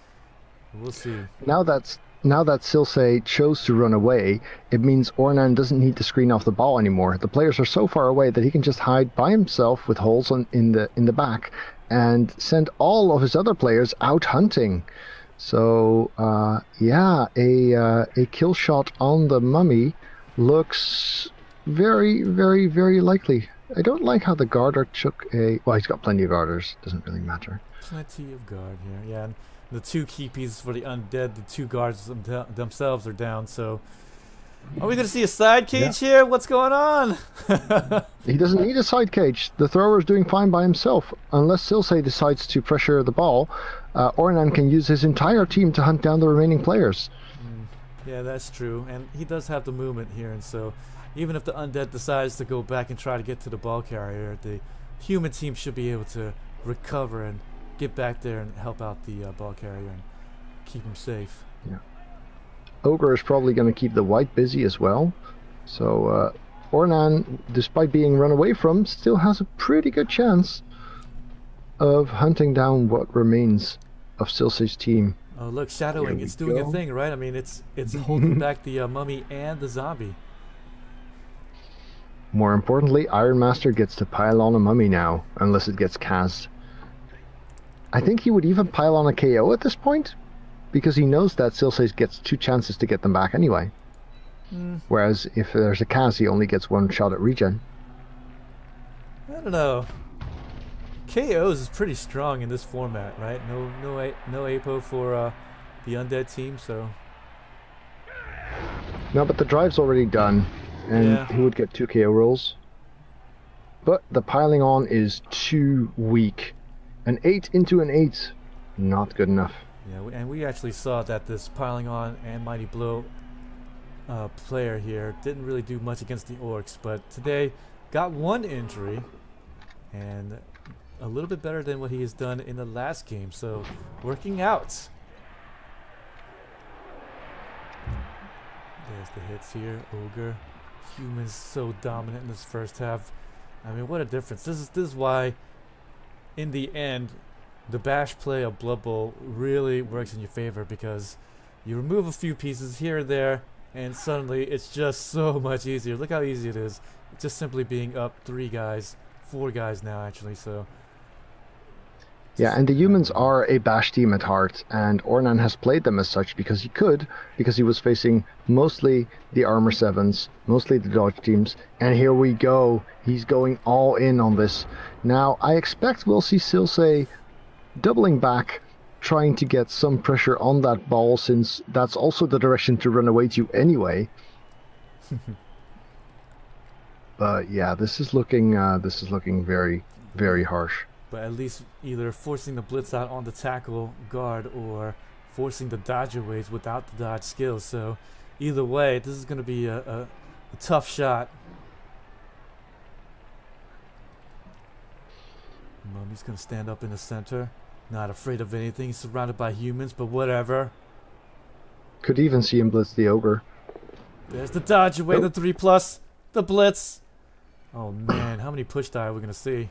We'll see. Now that Silsei chose to run away, it means Ornan doesn't need to screen off the ball anymore. The players are so far away that he can just hide by himself with holes in the back and send all of his other players out hunting. So yeah, a kill shot on the mummy looks very, very, very likely. I don't like how the guarder took a... Well, he's got plenty of guarders. Doesn't really matter. Plenty of guard here, yeah. And the 2 key pieces for the Undead, the 2 guards themselves are down, so Are we going to see a side cage here? What's going on? He doesn't need a side cage. The thrower is doing fine by himself. Unless Silsei decides to pressure the ball, Ornan can use his entire team to hunt down the remaining players. Yeah, that's true. And he does have the movement here, and so even if the Undead decides to go back and try to get to the ball carrier, the human team should be able to recover and get back there and help out the ball carrier and keep him safe. Yeah. Ogre is probably going to keep the white busy as well. So Ornan, despite being run away from, still has a pretty good chance of hunting down what remains of Silsei's team. Oh, look, shadowing. It's doing a thing, right? I mean, it's holding back the mummy and the zombie. More importantly, Iron Master gets to pile on a mummy now, unless it gets cast. I think he would even pile on a KO at this point, because he knows that Silsei gets 2 chances to get them back anyway. Whereas if there's a cast, he only gets 1 shot at regen. I don't know. KOs is pretty strong in this format, right? No APO for the Undead team, so... No, but the drive's already done, and he would get 2 KO rolls. But the piling on is too weak. An 8 into an 8, not good enough. Yeah, and we actually saw that this piling on and Mighty Blow player here didn't really do much against the Orcs, but today got 1 injury, and a little bit better than what he has done in the last game, so working out. There's the hits here. Ogre. Humans so dominant in this first half. I mean, what a difference. This is why, in the end, the bash play of Blood Bowl really works in your favor, because you remove a few pieces here and there, and suddenly it's just so much easier. Look how easy it is. Just simply being up 3 guys, 4 guys now actually, so... Yeah, and the humans are a bash team at heart, and Ornan has played them as such because he could, because he was facing mostly the Armor 7s, mostly the dodge teams, and here we go. He's going all in on this. Now, I expect we'll see Silsei doubling back, trying to get some pressure on that ball, since that's also the direction to run away to anyway. But yeah, this is looking very, very harsh. But at least either forcing the blitz out on the tackle guard or forcing the dodge aways without the dodge skills. So either way, this is going to be a tough shot. Mummy's going to stand up in the center. Not afraid of anything. He's surrounded by humans, but whatever. Could even see him blitz the Ogre. There's the dodge away, the 3+, the blitz. Oh man, how many push die are we going to see?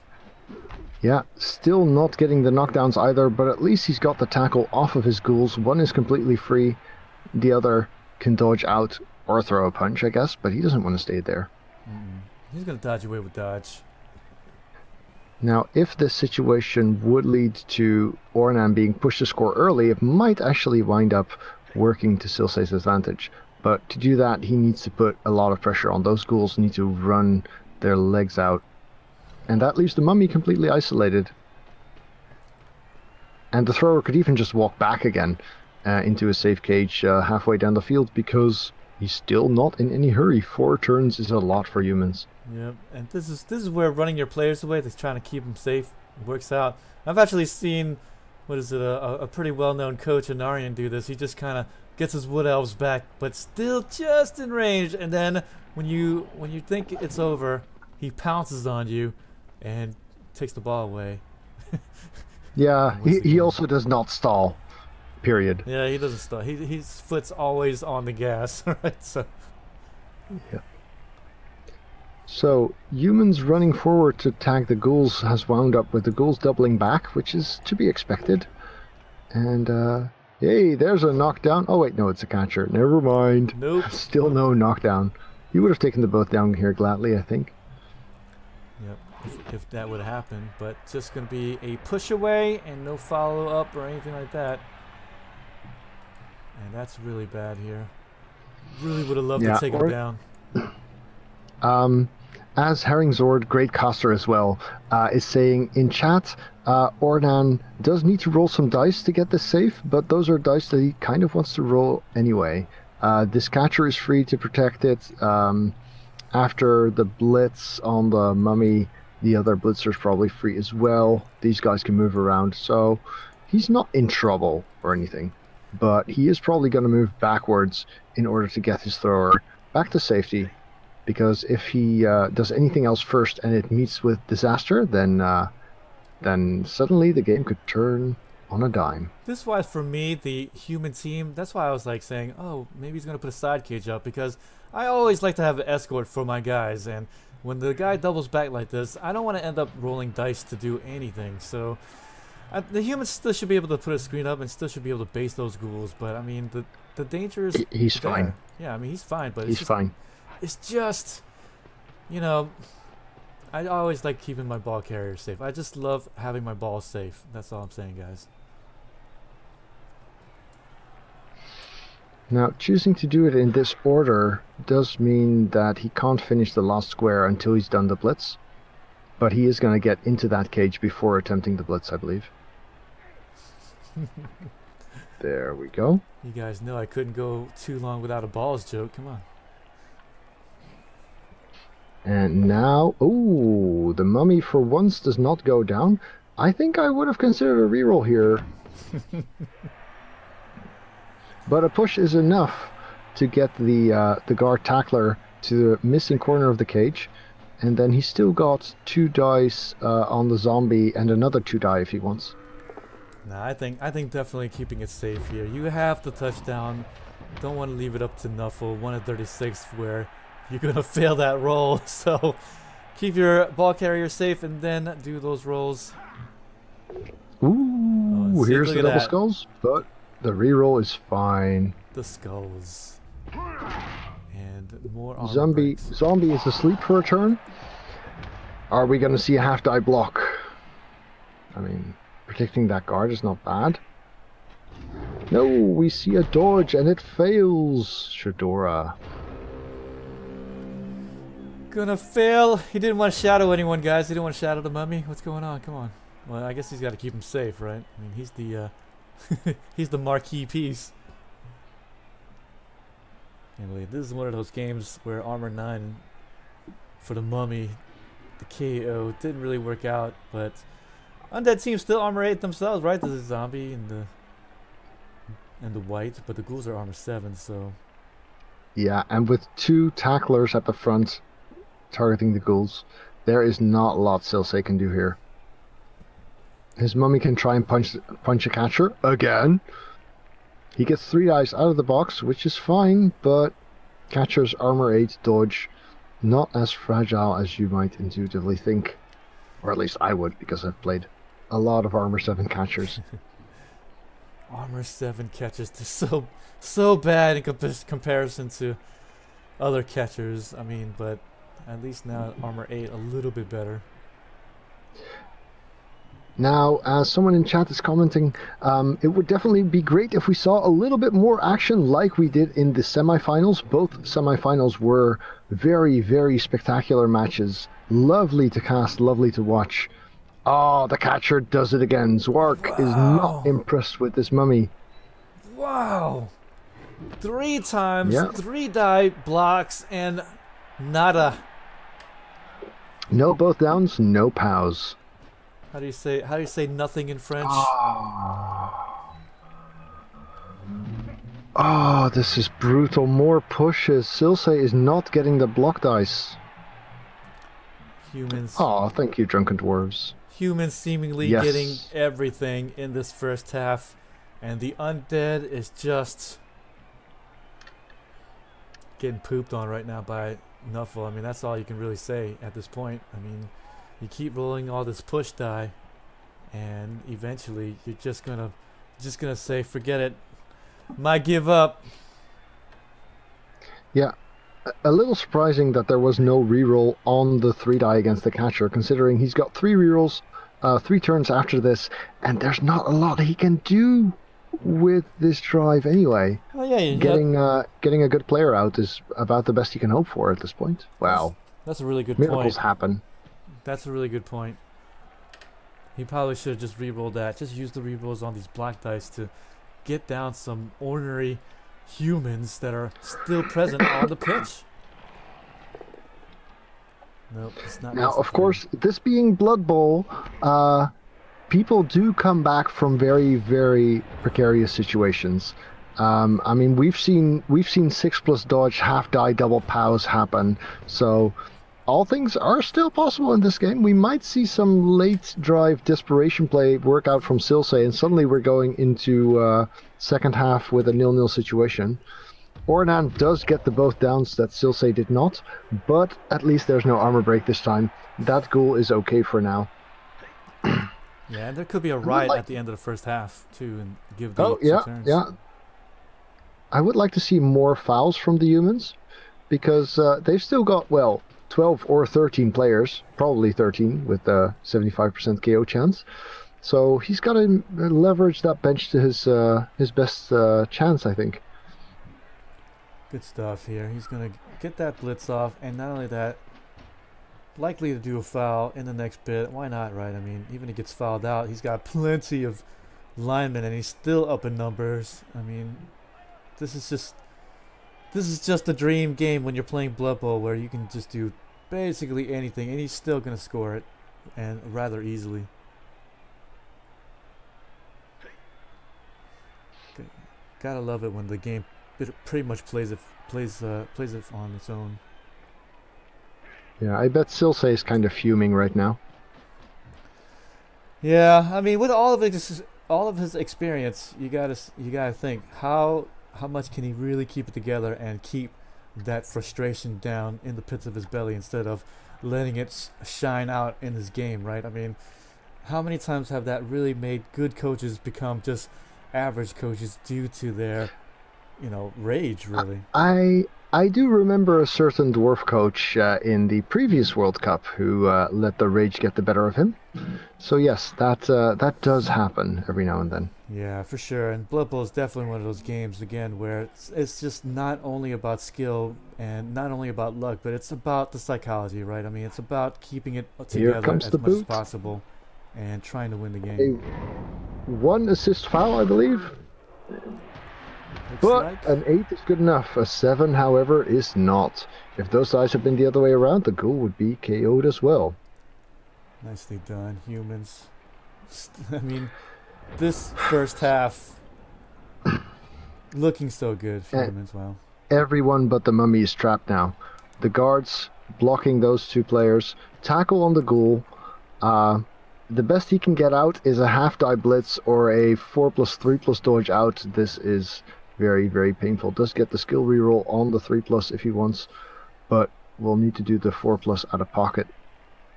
Yeah, still not getting the knockdowns either, but at least he's got the tackle off of his ghouls. One is completely free, the other can dodge out or throw a punch, I guess, but he doesn't want to stay there. He's going to dodge away with dodge. Now, if this situation would lead to Ornan being pushed to score early, it might actually wind up working to Silsei's advantage. But to do that, he needs to put a lot of pressure on. Those ghouls need to run their legs out. And that leaves the mummy completely isolated. And the thrower could even just walk back again into a safe cage halfway down the field, because he's still not in any hurry. 4 turns is a lot for humans. Yep, and this is where running your players away, they're trying to keep them safe, works out. I've actually seen, what is it, a pretty well-known coach, Anarian, do this. He just kind of gets his wood elves back, but still just in range, and then when you think it's over, he pounces on you and takes the ball away. Yeah, he also does not stall, period. Yeah, he doesn't stall. His foot's always on the gas, right? So. Yeah. So, humans running forward to tag the ghouls has wound up with the ghouls doubling back, which is to be expected. And, hey, there's a knockdown. Oh, wait, no, it's a catcher. Never mind. Nope. Still no knockdown. You would have taken the both down here gladly, I think. Yep, if that would have happened. But just going to be a push away and no follow-up or anything like that. And that's really bad here. Really would have loved to take him down. As Herringzord, great caster as well, is saying in chat, Ornan does need to roll some dice to get this safe, but those are dice that he kind of wants to roll anyway. This catcher is free to protect it. After the blitz on the mummy, the other blitzer's probably free as well. These guys can move around, so he's not in trouble or anything. But he is probably going to move backwards in order to get his thrower back to safety. Because if he does anything else first and it meets with disaster, then suddenly the game could turn on a dime. This is why, for me, the human team, that's why I was like saying, oh, maybe he's going to put a side cage up, because I always like to have an escort for my guys, and when the guy doubles back like this, I don't want to end up rolling dice to do anything. So the humans still should be able to put a screen up and still should be able to base those ghouls, but I mean, the danger is he's there. fine. Yeah, I mean, he's fine, but he's fine. It's just, you know, I always like keeping my ball carrier safe. I just love having my ball safe. That's all I'm saying, guys. Now, choosing to do it in this order does mean that he can't finish the last square until he's done the blitz. But he is going to get into that cage before attempting the blitz, I believe. There we go. You guys know I couldn't go too long without a balls joke. Come on. And now, oh, the mummy for once does not go down. I think I would have considered a reroll here. But a push is enough to get the guard tackler to the missing corner of the cage. And then he's still got 2 dice on the zombie and another 2 die if he wants. Nah, I think definitely keeping it safe here. You have the touchdown. Don't want to leave it up to Nuffle, 1 in 36, where you're going to fail that roll. So keep your ball carrier safe and then do those rolls. Ooh, Oh, see, here's look the at double that. skulls, but the reroll is fine. The skulls. And more armor Zombie is asleep for a turn. Are we going to see a half die block? I mean, protecting that guard is not bad. No, we see a dodge and it fails. Shadora. Gonna fail. He didn't want to shadow anyone, guys. He didn't want to shadow the mummy. What's going on? Come on. Well, I guess he's got to keep him safe, right? I mean, he's the he's the marquee piece. Anyway, this is one of those games where armor 9 for the mummy, the KO, didn't really work out, but Undead team still armor 8 themselves, right? There's a zombie and the white, but the ghouls are armor 7, so Yeah, and with 2 tacklers at the front targeting the ghouls, there is not a lot Silsei can do here. His mummy can try and punch a catcher again. He gets 3 dice out of the box, which is fine, but catcher's armor 8 dodge, not as fragile as you might intuitively think. Or at least I would, because I've played a lot of armor 7 catchers. armor 7 catchers, they're so bad in comparison to other catchers. I mean, but at least now armor 8 a little bit better. Now, as someone in chat is commenting, it would definitely be great if we saw a little bit more action like we did in the semifinals. Both semifinals were very, very spectacular matches. Lovely to cast, lovely to watch. Oh, the catcher does it again. Zwark is not impressed with this mummy. Wow. 3 times, Yeah. 3 die blocks, and nada. No both downs, no pows. How do you say nothing in French? Oh, this is brutal. More pushes. Silsei is not getting the block dice. Humans. Oh, thank you, drunken dwarves. Humans seemingly Yes. getting everything in this first half, and the undead is just getting pooped on right now by Nuffle. I mean, that's all you can really say at this point. I mean, you keep rolling all this push die, and eventually you're just gonna say, forget it. Might give up. Yeah, a little surprising that there was no reroll on the 3 die against the catcher, considering he's got 3 rerolls, 3 turns after this, and there's not a lot he can do with this drive anyway. Oh yeah, Getting a good player out is about the best you can hope for at this point. Wow, that's a really good miracles point. happen. That's a really good point. He probably should have just re-rolled that. Just use the re-rolls on these black dice to get down some ornery humans that are still present on the pitch. Nope, it's not. Now, of course, this being Blood Bowl, people do come back from very, very precarious situations. I mean, we've seen 6+ dodge, half die, double pows happen. So all things are still possible in this game. We might see some late drive desperation play work out from Silsei, and suddenly we're going into second half with a 0-0 situation. Ornan does get the both downs that Silsei did not, but at least there's no armor break this time. That ghoul is okay for now. Yeah, and there could be a riot at the end of the first half too, and give the turns. Yeah. I would like to see more fouls from the humans, because they've still got, well, 12 or 13 players, probably 13 with a 75% KO chance. So he's got to leverage that bench to his best chance, I think. Good stuff here. He's going to get that blitz off, and not only that, likely to do a foul in the next bit. Why not, right? I mean, even if he gets fouled out, he's got plenty of linemen, and he's still up in numbers. I mean, this is just a dream game when you're playing Blood Bowl, where you can just do basically anything, and he's still going to score it, and rather easily. Gotta love it when the game pretty much plays it on its own. Yeah, I bet Silsei is kind of fuming right now. Yeah, I mean, with all of his experience, you gotta think how much can he really keep it together and keep that frustration down in the pits of his belly instead of letting it shine out in his game, right? I mean, how many times have that really made good coaches become just average coaches due to their, rage, really? I do remember a certain dwarf coach in the previous World Cup who let the rage get the better of him. So yes, that does happen every now and then. Yeah, for sure. And Blood Bowl is definitely one of those games, again, where it's just not only about skill and not only about luck, but it's about the psychology, right? I mean, it's about keeping it together as much as possible and trying to win the game. One assist foul, I believe. But an 8 is good enough. A 7, however, is not. If those dice had been the other way around, the ghoul would be KO'd as well. Nicely done, humans. I mean, this first half looking so good for humans. Wow. Everyone but the mummy is trapped now. The guards blocking those two players. Tackle on the ghoul. The best he can get out is a half die blitz or a 4+3+ dodge out. This is very, very painful. Does get the skill reroll on the 3+ if he wants, but we'll need to do the 4+ out of pocket.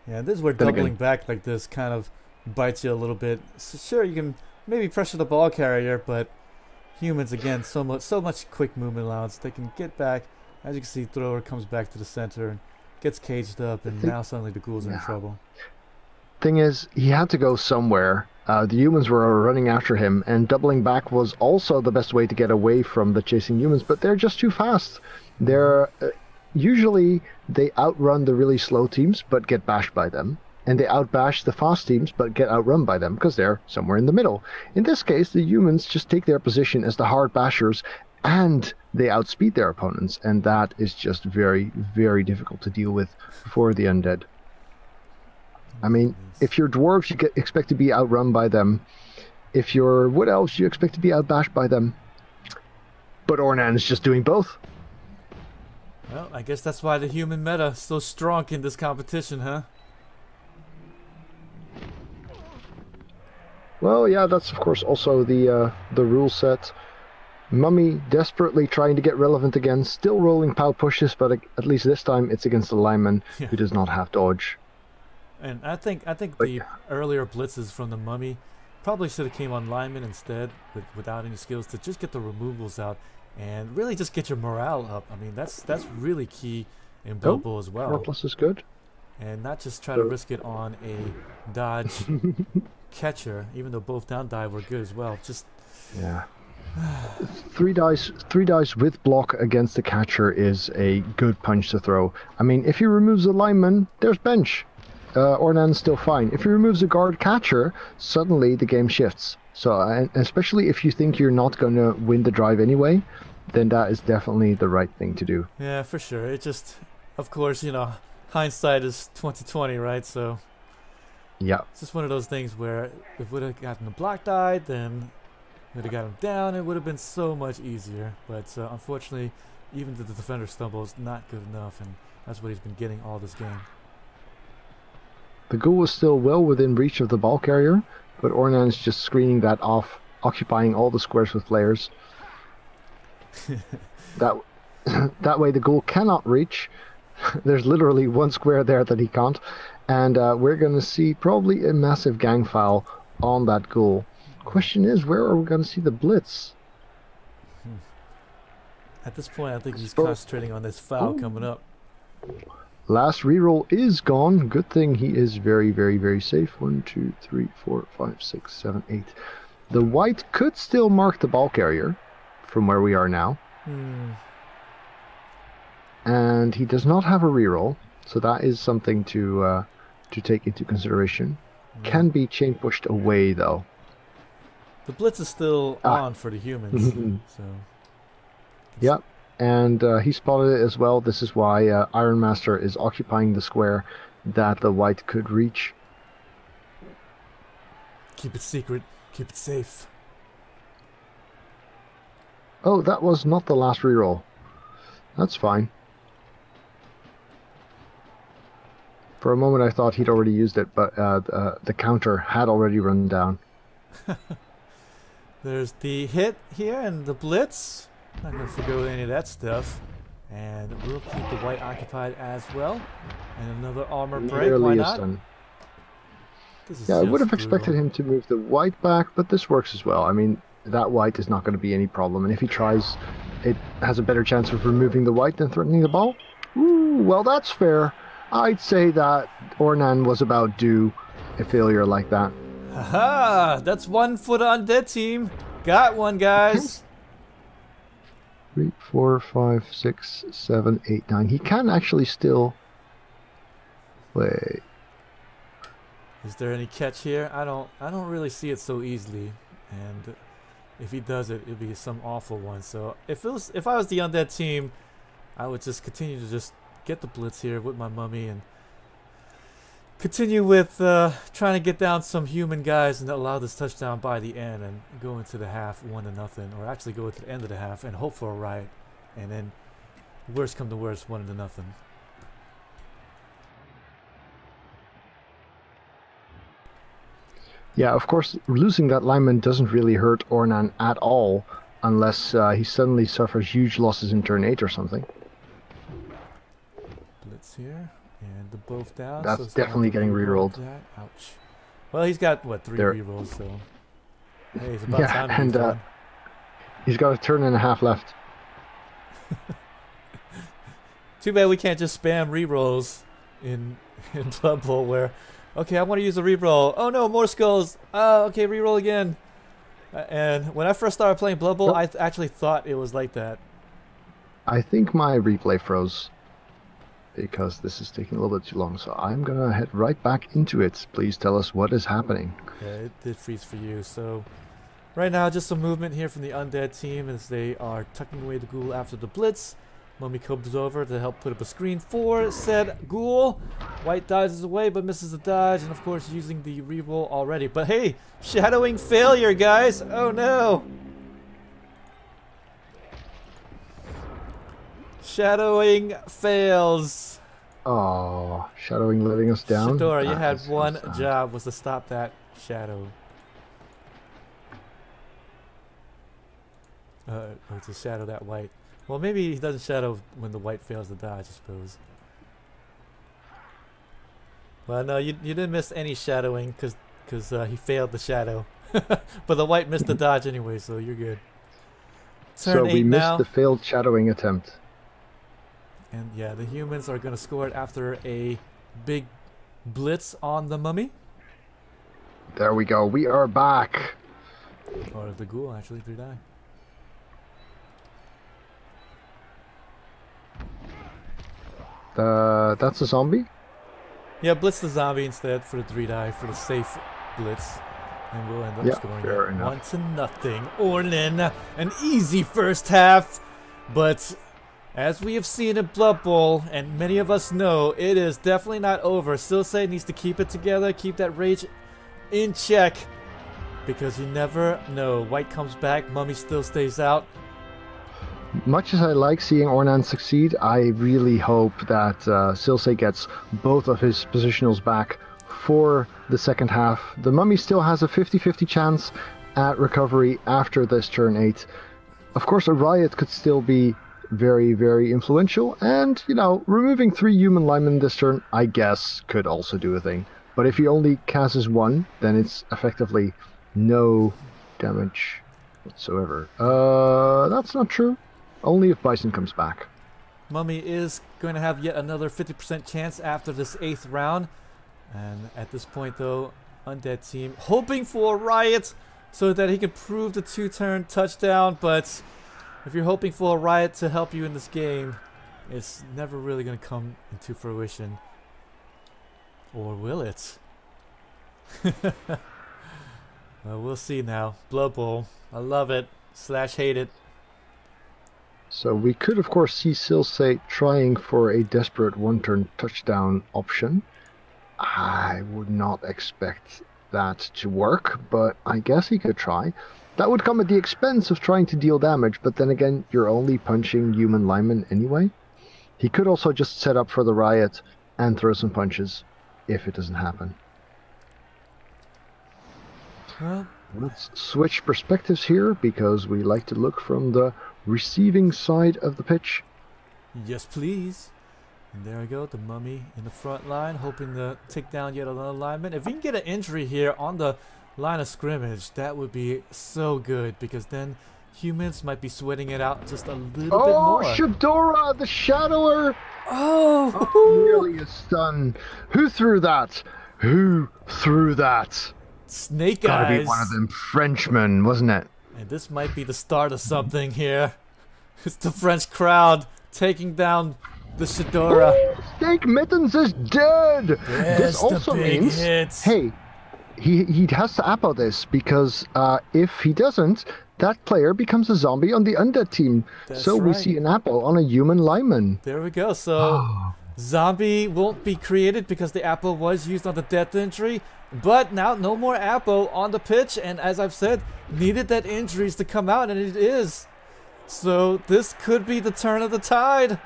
Yeah, this is where doubling back like this kind of bites you a little bit. So sure, you can maybe pressure the ball carrier, but humans, again, so much quick movement allowance. They can get back. As you can see, thrower comes back to the center and gets caged up, and now suddenly the ghouls are in trouble. Thing is, he had to go somewhere. The humans were running after him, and doubling back was also the best way to get away from the chasing humans, but they're just too fast. They're usually they outrun the really slow teams but get bashed by them, and they outbash the fast teams but get outrun by them because they're somewhere in the middle. In this case, the humans just take their position as the hard bashers, and they outspeed their opponents, and that is just very, very difficult to deal with for the undead. I mean, if you're dwarves, you expect to be outrun by them. If you're wood elves, you expect to be outbashed by them. But Ornan is just doing both. Well, I guess that's why the human meta is so strong in this competition, huh? Well, yeah, that's of course also the rule set. Mummy desperately trying to get relevant again, still rolling pow pushes, but at least this time it's against the lineman who does not have dodge. And I think the earlier blitzes from the mummy probably should have came on lineman instead, without any skills, to just get the removals out and really just get your morale up. I mean, that's really key in Blood Bowl as well. 4+ is good. And not just try to risk it on a dodge catcher, even though both down die were good as well. Just 3 dice with block against the catcher is a good punch to throw. I mean, if he removes the lineman, there's bench. Ornan's still fine. If he removes a guard catcher, suddenly the game shifts. So, and especially if you think you're not going to win the drive anyway, then that is definitely the right thing to do. Yeah, for sure. It just, of course, you know, hindsight is 2020, right? So Yeah. it's just one of those things where if we would have gotten the block died, then would have got him down. It would have been so much easier. But unfortunately, even the defender stumble is not good enough, and that's what he's been getting all this game. The ghoul was still well within reach of the ball carrier, but Ornan is just screening that off, occupying all the squares with players. That way the ghoul cannot reach. There's literally one square there that he can't. And we're going to see probably a massive gang foul on that ghoul. Question is, where are we going to see the blitz? At this point, I think he's concentrating on this foul coming up. Last reroll is gone. Good thing he is very, very, very safe. 1, 2, 3, 4, 5, 6, 7, 8. The white could still mark the ball carrier from where we are now. And he does not have a reroll, so that is something to take into consideration. Can be chain pushed away though. The blitz is still on for the humans. So. Yep, and he spotted it as well. This is why Iron Master is occupying the square that the white could reach. Keep it secret. Keep it safe. Oh, that was not the last reroll. That's fine. For a moment I thought he'd already used it, but the counter had already run down. There's the hit here and the blitz. Not going to forgo any of that stuff. And we'll keep the white occupied as well. And another armor break, why not? Yeah, I would have expected him to move the white back, but this works as well. I mean, that white is not going to be any problem. And if he tries, it has a better chance of removing the white than threatening the ball. Ooh, well, that's fair. I'd say that Ornan was about due a failure like that. Haha! That's one for the Undead team. Got one, guys. 3, 4, 5, 6, 7, 8, 9. He can actually still... Wait. Is there any catch here? I don't really see it so easily. And if he does it, it'll be some awful one. So if I was the Undead team, I would just continue to just get the blitz here with my mummy and continue with trying to get down some human guys and allow this touchdown by the end and go into the half 1-0, or actually go to the end of the half and hope for a riot, and then worst come to worst, 1-0. Yeah, of course, losing that lineman doesn't really hurt Ornan at all, unless he suddenly suffers huge losses in turn 8 or something. Blitz here, and the both down. That's so definitely getting rerolled. Ouch. Well, he's got, what, 3 rerolls, so... Hey, it's about time and he's got a turn and a half left. Too bad we can't just spam rerolls in Blood Bowl where... Okay, I want to use a reroll. Oh no, more skulls. Oh, okay, reroll again. And when I first started playing Blood Bowl, I actually thought it was like that. I think my replay froze because this is taking a little bit too long. So I'm going to head right back into it. Please tell us what is happening. Yeah, it did freeze for you. So right now, just some movement here from the Undead team as they are tucking away the ghoul after the blitz. Mummy comes over to help put up a screen for said ghoul. White dodges away but misses the dodge, and of course using the reroll already. But hey, shadowing failure, guys. Oh no. Shadowing fails. Oh, shadowing letting us down. Shadora, you had one job, was to stop that shadow. Or to shadow that white. Well, maybe he doesn't shadow when the white fails to dodge, I suppose. Well, no, you didn't miss any shadowing because he failed the shadow. But the white missed the dodge anyway, so you're good. So we missed the failed shadowing attempt. And yeah, the humans are going to score it after a big blitz on the mummy. There we go. We are back. Or the ghoul, actually, 3-die. That's a zombie? Yeah, blitz the zombie instead for the 3-die, for the safe blitz. And we'll end up Yeah, scoring fair it enough. 1-0. Ornan, an easy first half. But as we have seen in Blood Bowl, and many of us know, it is definitely not over. Silsei needs to keep it together, keep that rage in check. Because you never know. White comes back, Mummy still stays out. Much as I like seeing Ornan succeed, I really hope that Silsei gets both of his positionals back for the second half. The Mummy still has a 50-50 chance at recovery after this turn 8. Of course, a riot could still be very, very influential, and, you know, removing 3 human linemen this turn, I guess, could also do a thing. But if he only casts 1, then it's effectively no damage whatsoever. That's not true. Only if Bison comes back. Mummy is going to have yet another 50% chance after this 8th round. And at this point, though, Undead team hoping for a riot so that he can prove the 2-turn touchdown. But if you're hoping for a riot to help you in this game, it's never really going to come into fruition. Or will it? Well, we'll see now. Blood Bowl. I love it. / hate it. So we could, of course, see Silsei trying for a desperate 1-turn touchdown option. I would not expect that to work, but I guess he could try. That would come at the expense of trying to deal damage, but then again, you're only punching human linemen anyway. He could also just set up for the riot and throw some punches if it doesn't happen. Well, let's switch perspectives here because we like to look from the receiving side of the pitch. yes, please. And there we go, the Mummy in the front line, hoping to take down yet another lineman. If we can get an injury here on the line of scrimmage, that would be so good, because then humans might be sweating it out just a little bit more. Oh, Shadora, the Shadower! Oh! Nearly a stun. Who threw that? Who threw that? Snake Gotta Eyes. be one of them Frenchmen, wasn't it? And this might be the start of something here. It's the French crowd taking down the Shadora. Snake Mittens is dead! There's This the also big means, hits. hey, he has to apple this, because if he doesn't, that player becomes a zombie on the Undead team. That's so we right. see an apple on a human lineman. There we go. So zombie won't be created because the apple was used on the death injury. But now no more apple on the pitch. And as I've said, needed that injuries to come out, and it is. So this could be the turn of the tide.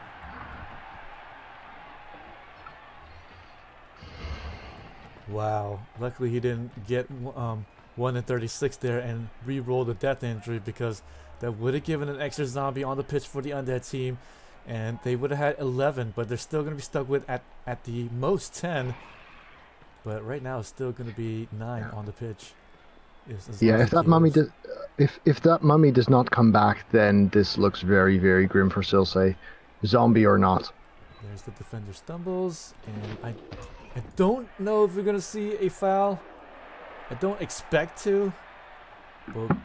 Wow. Luckily he didn't get 1 in 36 there and re-roll the death injury, because that would have given an extra zombie on the pitch for the Undead team, and they would have had 11, but they're still going to be stuck with at the most 10. But right now it's still going to be 9 on the pitch. Yeah, if that mummy does, if that mummy does not come back, then this looks very, very grim for Silsei, zombie or not. There's the defender stumbles, and I don't know if we're going to see a foul. I don't expect to. But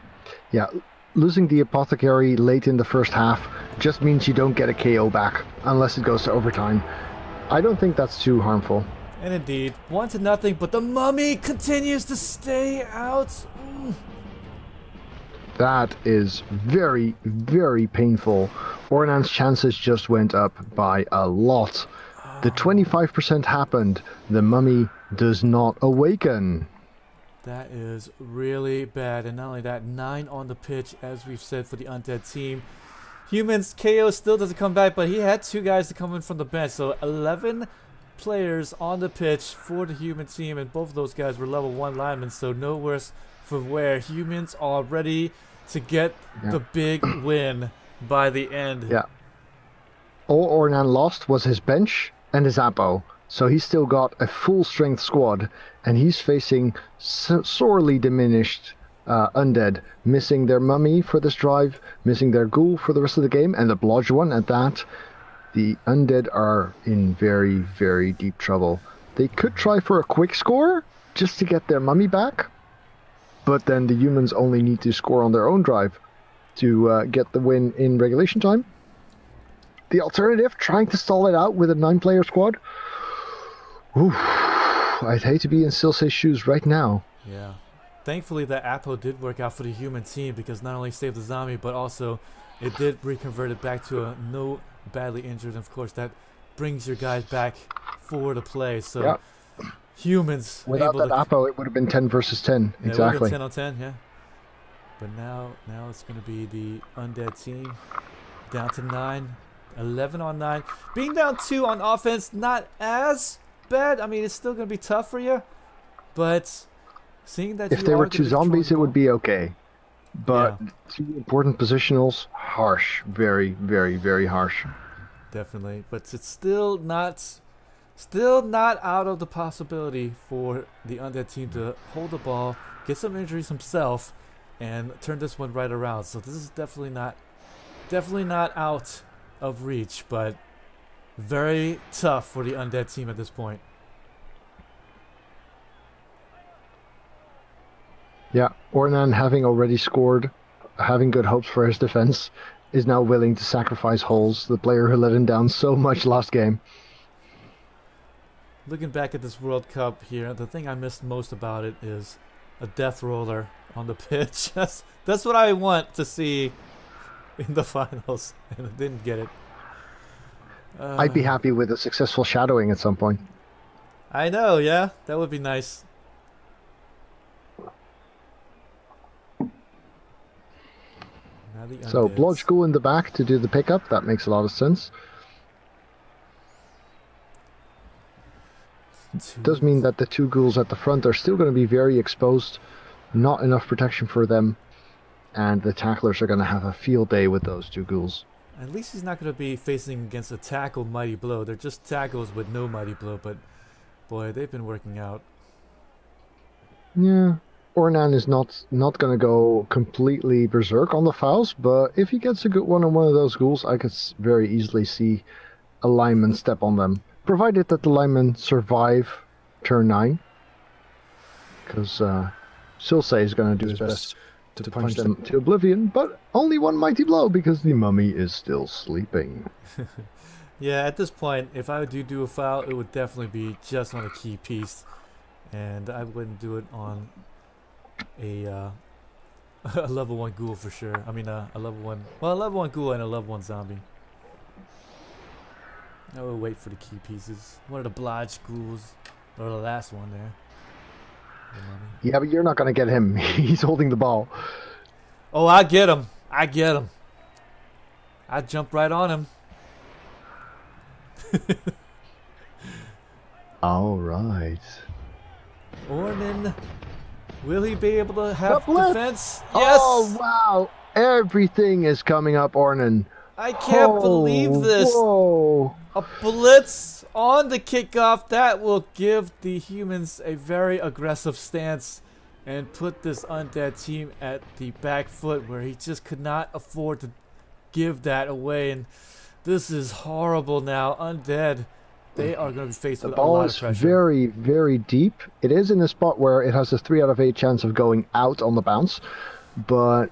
Yeah, losing the apothecary late in the first half just means you don't get a KO back unless it goes to overtime. I don't think that's too harmful. and indeed, 1-0, but the mummy continues to stay out. That is very, very painful. Ornan's chances just went up by a lot. The 25% happened. The mummy does not awaken. That is really bad. And not only that, 9 on the pitch, as we've said, for the Undead team. Humans, KO still doesn't come back, but he had 2 guys to come in from the bench. So 11 players on the pitch for the human team, and both of those guys were level 1 linemen, so no worse for wear. Humans are ready to get the big win by the end. Yeah. All Ornan lost was his bench and his Apo. So he's still got a full strength squad, and he's facing sorely diminished Undead, missing their mummy for this drive, missing their ghoul for the rest of the game, and the blodge one at that. The Undead are in very, very deep trouble. They could try for a quick score just to get their mummy back, but then the humans only need to score on their own drive to get the win in regulation time. The alternative, trying to stall it out with a 9-player squad. Oof, I'd hate to be in Silsei's shoes right now. Yeah. thankfully that Apo did work out for the human team, because not only saved the zombie, but also it did reconvert it back to a no badly injured. And of course, that brings your guys back for the play. So Yep. humans Without able that to, Apo, it would have been 10 versus 10. yeah, it would have been Exactly. 10 on 10, yeah. But now it's going to be the Undead team down to 9, 11 on 9. Being down 2 on offense, not as bad. I mean, it's still going to be tough for you, but seeing that If you there are were gonna 2 be zombies, it controlling would be okay. But Yeah. 2 important positionals, harsh. Very, very, very harsh. definitely, but it's still not out of the possibility for the Undead team to hold the ball, get some injuries himself, and turn this one right around. So this is definitely not out of reach, but very tough for the Undead team at this point. Yeah, Ornan, having already scored, having good hopes for his defense, is now willing to sacrifice Holes, the player who let him down so much last game. Looking back at this World Cup here, the thing I missed most about it is a death roller on the pitch. That's what I want to see in the finals, and I didn't get it. I'd be happy with a successful shadowing at some point. I know, yeah, that would be nice. Now the So, Undeads. Blodgeghoul in the back to do the pickup, that makes a lot of sense. Does mean that the 2 ghouls at the front are still going to be very exposed, not enough protection for them, and the tacklers are going to have a field day with those 2 ghouls. At least he's not going to be facing against a tackle mighty blow. They're just tackles with no mighty blow, but boy, they've been working out. Yeah, Ornan is not going to go completely berserk on the fouls, but if he gets a good one on one of those ghouls, I could very easily see a lineman step on them, provided that the linemen survive turn 9, because Silsei is going to do his best to punch them to oblivion, but only one mighty blow because the mummy is still sleeping. Yeah, at this point, if I do a foul, it would definitely be just on a key piece, and I wouldn't do it on a a level 1 ghoul for sure. I mean, a level 1, well, a level 1 ghoul and a level 1 zombie. I will wait for the key pieces. One of the Blodge ghouls, or the last one there. The mummy. Yeah, but you're not going to get him. He's holding the ball. Oh, I get him. I jump right on him. All right. Ornan, will he be able to have The blitz! defense? Yes! Oh, wow. Everything is coming up, Ornan. I can't believe this. Whoa. A blitz on the kickoff. That will give the humans a very aggressive stance and put this Undead team at the back foot where he just could not afford to give that away. And this is horrible now. Undead, they are going to be faced The with a ball lot is of pressure. very, very deep. It is in a spot where it has a 3 out of 8 chance of going out on the bounce. But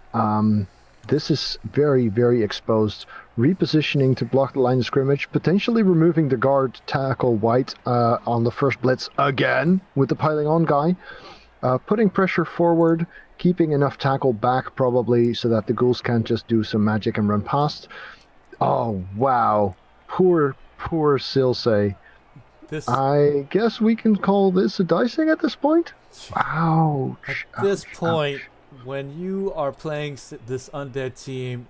this is very, very exposed. Repositioning to block the line of scrimmage, potentially removing the guard tackle White on the first blitz again with the piling on guy. Putting pressure forward, keeping enough tackle back probably so that the ghouls can't just do some magic and run past. Oh, wow. Poor Silsei. This, I guess we can call this a dicing at this point? Ouch. at this ouch, point, ouch. when you are playing this Undead team,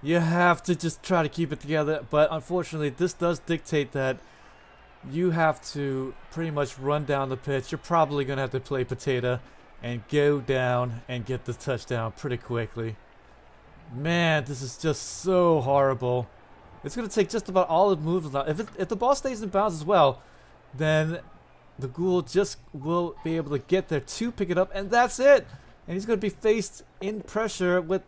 you have to just try to keep it together. But unfortunately, this does dictate that you have to pretty much run down the pitch. You're probably going to have to play potato and go down and get the touchdown pretty quickly. Man, this is just so horrible. It's going to take just about all the moves. If the ball stays in bounds as well, then the ghoul just will be able to get there to pick it up, and that's it. And he's going to be faced in pressure with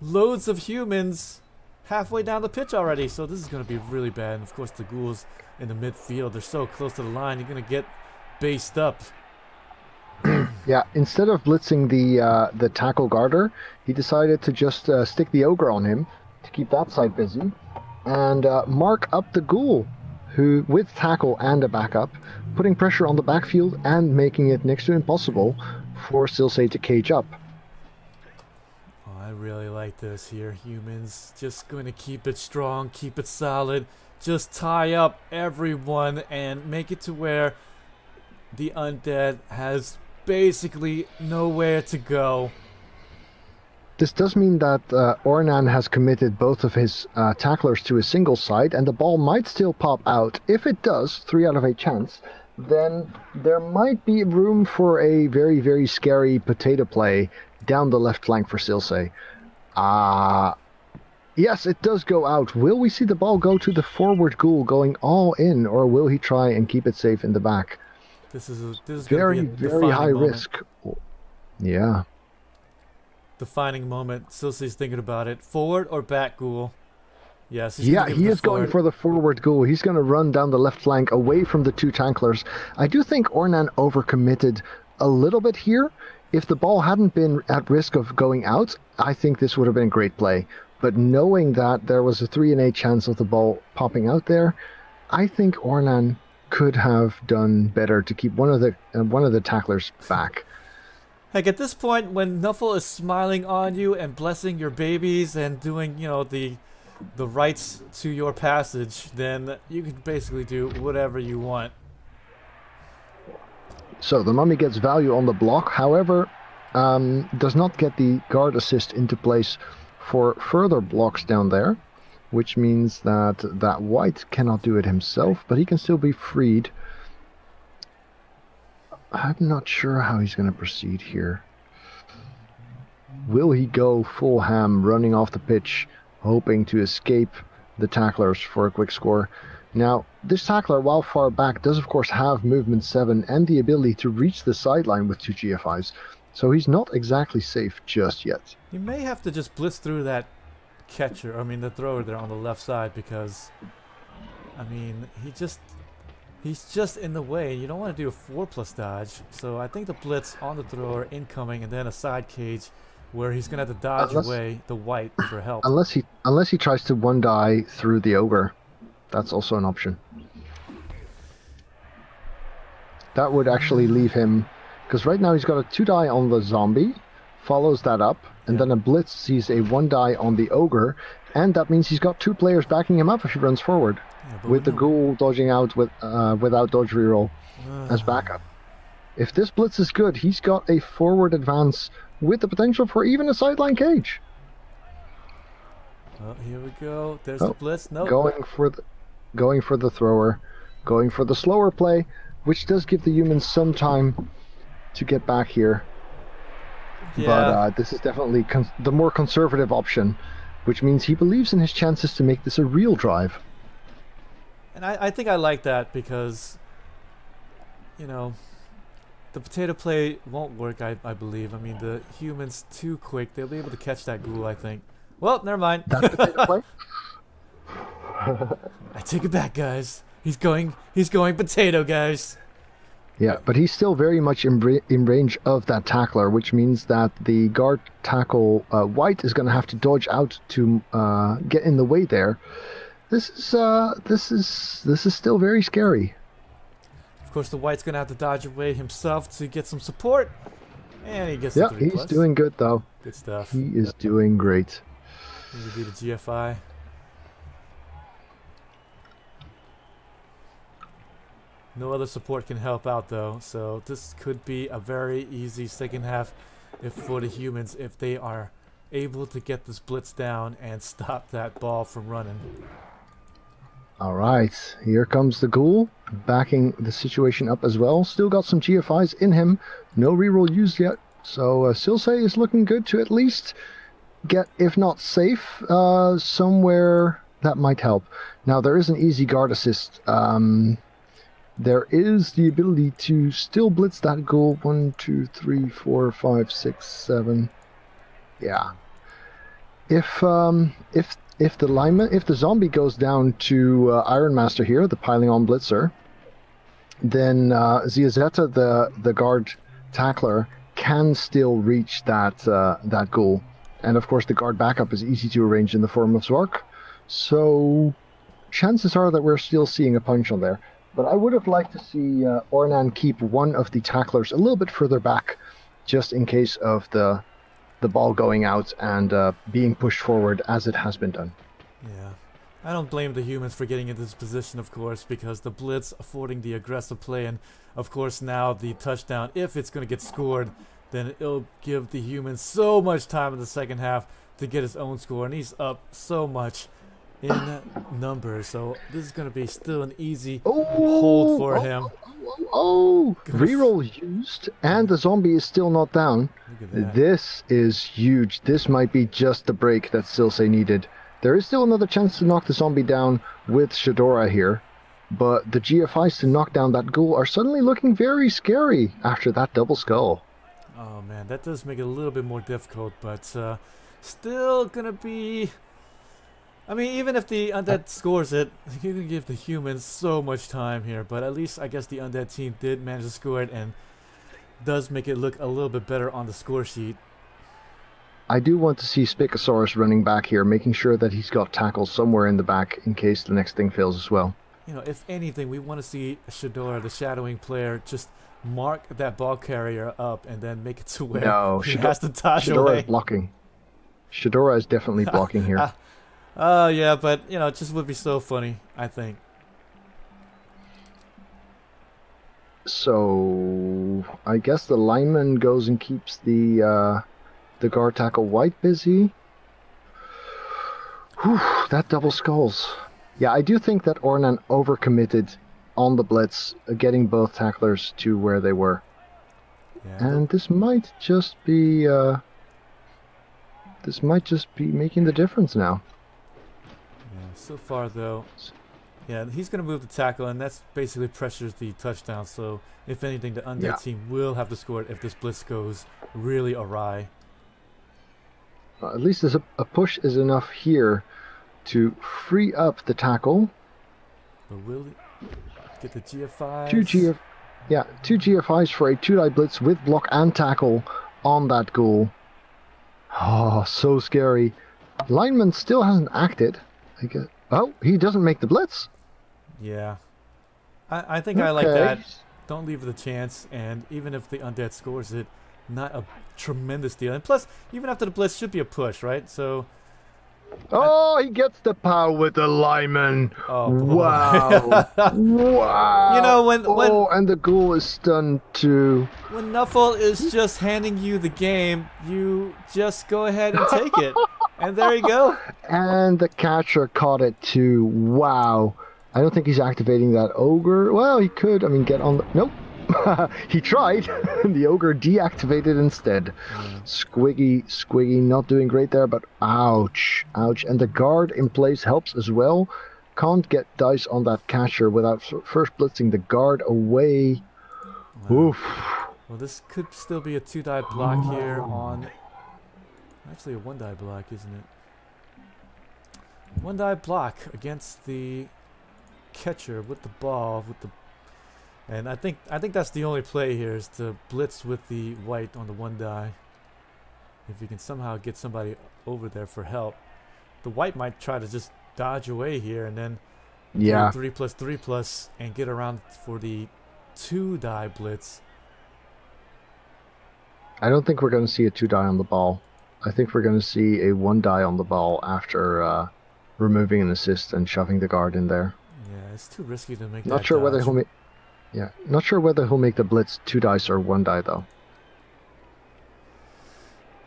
loads of humans halfway down the pitch already. So this is going to be really bad. And of course, the ghouls in the midfield, they're so close to the line, you're going to get based up. Yeah, instead of blitzing the tackle guarder, he decided to just stick the ogre on him to keep that side busy and mark up the ghoul, who with tackle and a backup, putting pressure on the backfield and making it next to impossible for Silsei to cage up. Oh, I really like this here. Humans just going to keep it strong, keep it solid. Just tie up everyone and make it to where the undead has basically nowhere to go. This does mean that Ornan has committed both of his tacklers to a single side, and the ball might still pop out. If it does, 3 out of 8 chance, then there might be room for a very, very scary potato play down the left flank for Silsei. Yes, it does go out. Will we see the ball go to the forward ghoul going all in, or will he try and keep it safe in the back? This is very, gonna be a very high moment. risk. Yeah. Defining moment. Silsei's thinking about it. Forward or back ghoul? Yes. Yeah, he is going for the forward ghoul. He's going to run down the left flank away from the 2 tanklers. I do think Ornan overcommitted a little bit here. If the ball hadn't been at risk of going out, I think this would have been a great play. But knowing that there was a 3 in 8 chance of the ball popping out there, I think Ornan could have done better to keep one of the tacklers back. Like at this point, when Nuffle is smiling on you and blessing your babies and doing, you know, the rites to your passage, then you can basically do whatever you want. So the mummy gets value on the block, however, does not get the guard assist into place for further blocks down there, which means that white cannot do it himself, but he can still be freed. I'm not sure how he's going to proceed here. Will he go full ham, running off the pitch, hoping to escape the tacklers for a quick score? Now, this tackler, while far back, does of course have movement 7 and the ability to reach the sideline with 2 GFIs, so he's not exactly safe just yet. You may have to just blitz through that catcher, the thrower there on the left side, because, he's just in the way. You don't want to do a 4+ dodge, so I think the blitz on the thrower incoming and then a side cage where he's going to have to dodge away the white for help. Unless he tries to 1-die through the ogre. That's also an option. That would actually leave him, because right now he's got a 2-die on the zombie, follows that up, and then a blitz sees a 1-die on the ogre, and that means he's got 2 players backing him up if he runs forward, with the ghoul dodging out without dodge reroll as backup. If this blitz is good, he's got a forward advance with the potential for even a sideline cage. Oh, here we go. There's the blitz. Nope. Going for the thrower, going for the slower play, which does give the humans some time to get back here. Yeah. But this is definitely the more conservative option, which means he believes in his chances to make this a real drive. And I think I like that because, the potato play won't work, I believe. The humans too quick. They'll be able to catch that ghoul, I think. Well, never mind. That potato play? I take it back, guys. He's going potato, guys. Yeah, but he's still very much in range of that tackler, which means that the guard tackle white is going to have to dodge out to get in the way there. This is still very scary. Of course, the white's going to have to dodge away himself to get some support, and he gets. Yeah, he's doing good though. Good stuff. He is doing great. Maybe do the GFI. No other support can help out though, so this could be a very easy second half for the humans if they are able to get this blitz down and stop that ball from running. Alright, here comes the ghoul, backing the situation up as well. Still got some GFIs in him, no reroll used yet, so Silsei is looking good to at least get, if not safe, somewhere that might help. Now there is an easy guard assist. There is the ability to still blitz that ghoul. 1, 2, 3, 4, 5, 6, 7. Yeah. If the zombie goes down to Iron Master here, the piling on blitzer, then Ziazeta, the guard tackler, can still reach that ghoul. And of course the guard backup is easy to arrange in the form of Zwark. So chances are that we're still seeing a punch on there. But I would have liked to see Ornan keep one of the tacklers a little bit further back just in case of the ball going out and being pushed forward as it has been done. Yeah. I don't blame the humans for getting into this position, of course, because the blitz affording the aggressive play, and of course now the touchdown, if it's going to get scored, then it'll give the humans so much time in the second half to get his own score, and he's up so much in numbers, so this is going to be still an easy hold for him. Reroll used, and the zombie is still not down. Look at that. This is huge. This might be just the break that Silsei needed. There is still another chance to knock the zombie down with Shadora here, but the GFIs to knock down that ghoul are suddenly looking very scary after that double skull. Oh man, that does make it a little bit more difficult, but still gonna be... I mean, even if the Undead scores it, you can give the humans so much time here, but at least I guess the Undead team did manage to score it and does make it look a little bit better on the score sheet. I do want to see Spicosaurus running back here, making sure that he's got tackles somewhere in the back in case the next thing fails as well. You know, if anything, we want to see Shadora, the shadowing player, just mark that ball carrier up and then make it to where he has to dodge Shadora away. is blocking. Shadora is definitely blocking here. Oh, yeah, but, you know, it just would be so funny, I think. So, I guess the lineman goes and keeps the guard tackle white busy. Whew, that double skulls. Yeah, I do think that Ornan overcommitted on the blitz, getting both tacklers to where they were. Yeah, and this might just be making the difference now. Yeah, so far though, yeah, he's going to move the tackle, and that's basically pressures the touchdown. So if anything, the Undead team will have to score it if this blitz goes really awry. At least there's a push is enough here to free up the tackle. But will he get the GFIs? Two GFIs for a 2-die blitz with block and tackle on that goal. Oh, so scary. Lineman still hasn't acted. Oh, he doesn't make the blitz. Yeah. I think I like that. Don't leave it a chance, and even if the Undead scores it, not a tremendous deal. And plus, even after the blitz, should be a push, right? So... Oh, he gets the power with the lineman. Oh, wow. Wow. You know, when and the goal is stunned too. When Nuffle is just handing you the game, you just go ahead and take it. And there you go. And the catcher caught it too. Wow. I don't think he's activating that ogre. Well, he could. I mean, get on the... Nope. He tried. The ogre deactivated instead. Squiggy not doing great there, but ouch. And the guard in place helps as well. Can't get dice on that catcher without first blitzing the guard away. Wow. Oof. Well, this could still be a 2-die block here on... Actually a 1-die block, isn't it? 1-die block against the catcher with the ball, and I think that's the only play here, is to blitz with the white on the 1-die. If you can somehow get somebody over there for help. The white might try to just dodge away here and then 3+3+ and get around for the 2-die blitz. I don't think we're going to see a 2-die on the ball. I think we're going to see a 1-die on the ball after removing an assist and shoving the guard in there. Yeah, it's too risky to make Not sure whether he'll make... Yeah, not sure whether he'll make the blitz 2 dice or 1 die though.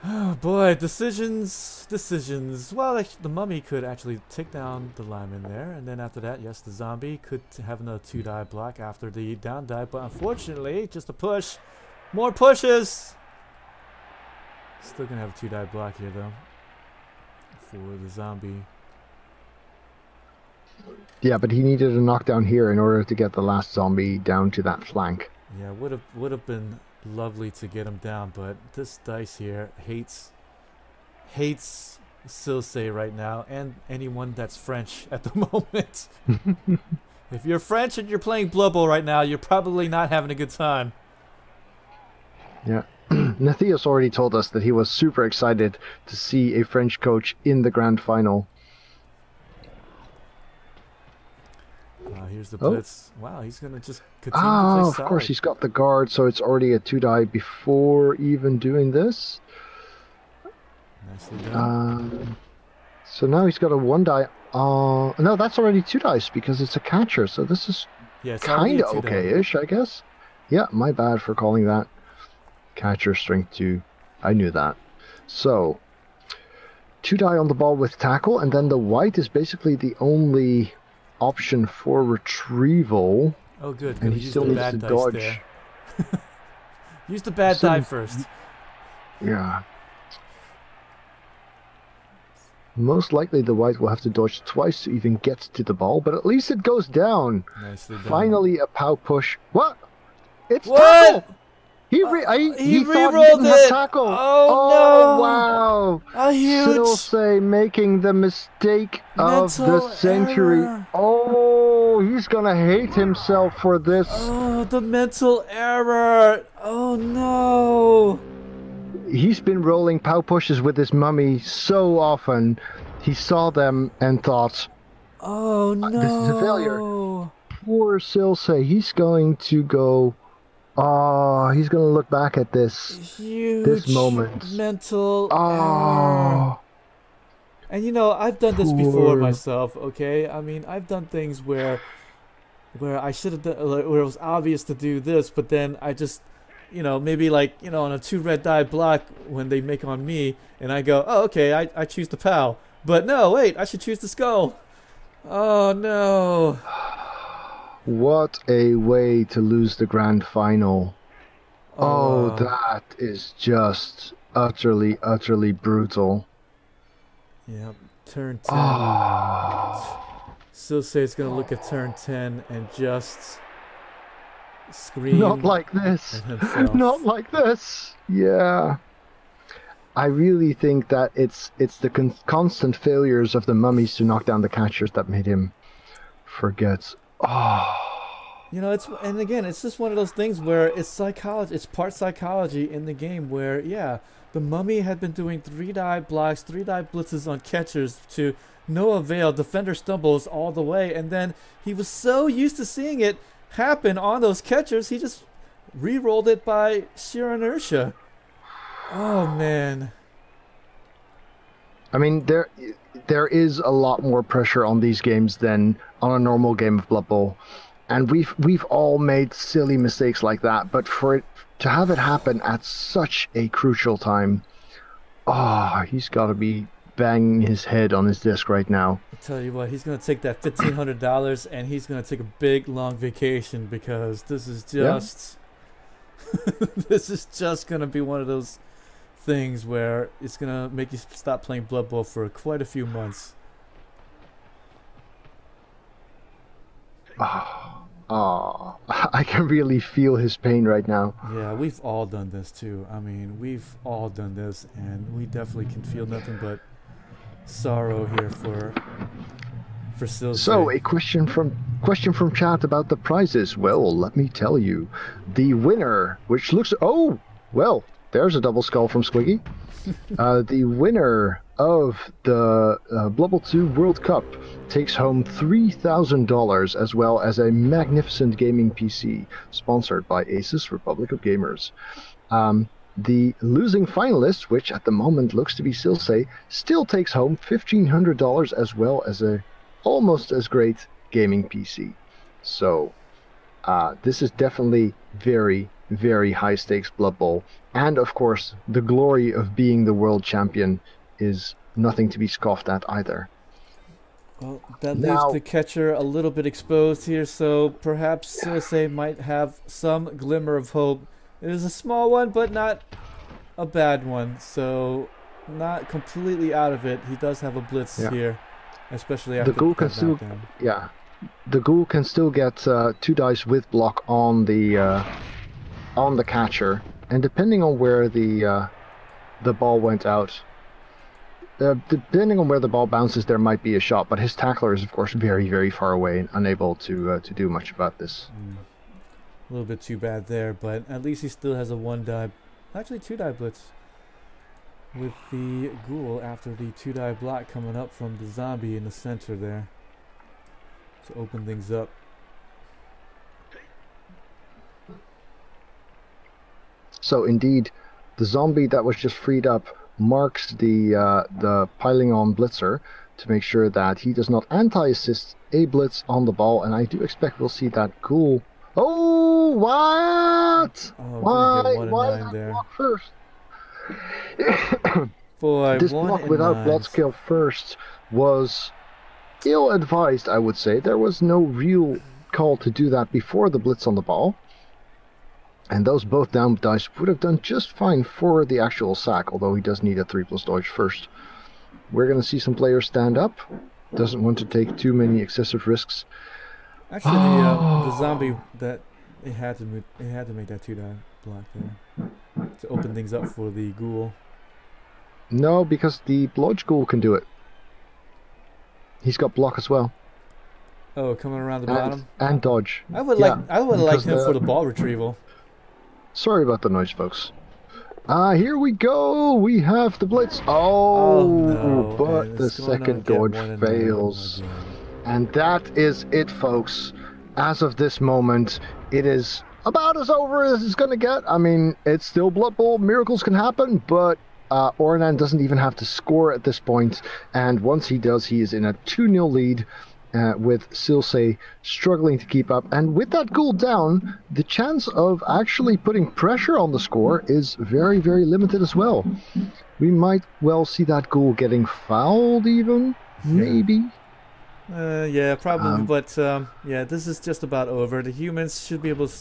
Oh boy, decisions. Well, the mummy could actually take down the lineman there, and then after that, yes, the zombie could have another 2-die block after the down die, but unfortunately, just a push. More pushes! Still gonna have a 2-die block here though, for the zombie. Yeah, but he needed a knockdown here in order to get the last zombie down to that flank. Yeah, would have been lovely to get him down, but this dice here hates Silsei right now, and anyone that's French at the moment. If you're French and you're playing Blood Bowl right now, you're probably not having a good time. Yeah. Nathias already told us that he was super excited to see a French coach in the grand final. here's the Oh. blitz. Wow, he's gonna just continue to play Oh, of side. course, he's got the guard, so it's already a 2-die before even doing this. Nicely done. So now he's got a 1-die. No, that's already 2 dice because it's a catcher, so this is Yeah, it's already kind a of 2-die. okay-ish, I guess. Yeah, my bad for calling that. Catcher, strength 2. I knew that. So, 2-die on the ball with tackle, and then the white is basically the only option for retrieval. Oh, good. And Gonna he use still the needs bad to dice dodge. there. Use the bad Still die needs- first. Yeah. Most likely the white will have to dodge twice to even get to the ball, but at least it goes down. Nicely done. Finally, a pow push. What? It's What? tackle! He thought he re-rolled didn't have it! tackle. Oh, no! Wow! A huge Silsei making the mistake of the mental century. error. Oh, he's gonna hate himself for this. Oh, the mental error! Oh no! He's been rolling pow pushes with his mummy so often. He saw them and thought, Oh no! this is a failure. Poor Silsei, he's going to go. Oh, he's going to look back at this Huge moment. mental error. Oh, And you know, I've done this Poor. before myself, okay? I mean, I've done things where I should have done, where it was obvious to do this, but then I just, you know, maybe like, you know, on a 2 red die block when they make on me, and I go, oh, okay, I choose the POW. But no, wait, I should choose the skull. Oh, no. what a way to lose the grand final. Oh, wow. that is just utterly, utterly brutal. Yep, turn 10. Oh. Silsei's gonna look at turn 10 and just scream. Not like this. at himself. Not like this. Yeah. I really think that it's the constant failures of the mummies to knock down the catchers that made him forget. Oh. You know, and again, it's just one of those things where it's psychology. It's part psychology in the game where, yeah, the mummy had been doing 3-die blocks, 3-die blitzes on catchers to no avail. Defender stumbles all the way, and then he was so used to seeing it happen on those catchers, he just re-rolled it by sheer inertia. Oh man. I mean, there is a lot more pressure on these games than on a normal game of Blood Bowl, and we've all made silly mistakes like that. But for it to have it happen at such a crucial time, he's got to be banging his head on his desk right now. I tell you what, he's gonna take that $1,500 and he's gonna take a big long vacation because this is just this is just gonna be one of those things where it's gonna make you stop playing Blood Bowl for quite a few months. I can really feel his pain right now. Yeah, we've all done this too. I mean, we've all done this, and we definitely can feel nothing but sorrow here for Silsei. So, a question from chat about the prizes. Well, let me tell you, the winner, which looks there's a double skull from Squiggy. The winner of the Blood Bowl 2 World Cup takes home $3,000 as well as a magnificent gaming PC sponsored by Asus Republic of Gamers. The losing finalist, which at the moment looks to be Silsei, still takes home $1,500 as well as a almost as great gaming PC. So this is definitely very, very high stakes Blood Bowl. And of course, the glory of being the world champion is nothing to be scoffed at either. Well, that leaves the catcher a little bit exposed here, so perhaps Silsei might have some glimmer of hope. It is a small one, but not a bad one, so not completely out of it. He does have a blitz here, especially after the ghoul can still, the ghoul can still get 2 dice with block on the catcher, and depending on where the ball went out. Depending on where the ball bounces, there might be a shot, but his tackler is, of course, very, very far away and unable to do much about this. A little bit too bad there, but at least he still has a 1-die, actually 2-die blitz with the ghoul after the 2-die block coming up from the zombie in the center there to open things up. So indeed, the zombie that was just freed up marks the piling on blitzer to make sure that he does not anti-assist a blitz on the ball, and I do expect we'll see that ghoul. Oh, what? Oh, Why? did get 1 and Why 9 that there. block first? Boy, This 1 block and without 9. blood scale first was ill-advised, I would say. There was no real call to do that before the blitz on the ball. And those both down dice would have done just fine for the actual sack, although he does need a 3+ dodge first. We're going to see some players stand up. Doesn't want to take too many excessive risks. Actually, the zombie that it had to make that 2-die block there to open things up for the ghoul. No, because the blodge ghoul can do it. He's got block as well. Oh, coming around the bottom. And dodge. I would Yeah, like him because for the ball retrieval. Sorry about the noise, folks. Here we go. We have the blitz. Oh, no. but And the it's going second to get dodge 1 and 9. fails. Oh my God. And that is it, folks. As of this moment, it is about as over as it's going to get. I mean, it's still Blood Bowl. Miracles can happen, but Ornan doesn't even have to score at this point. And once he does, he is in a 2-0 lead. With Silsei struggling to keep up. And with that ghoul down, the chance of actually putting pressure on the score is very, very limited as well. We might well see that ghoul getting fouled even, maybe. Yeah, probably, but yeah, this is just about over. The humans should be able to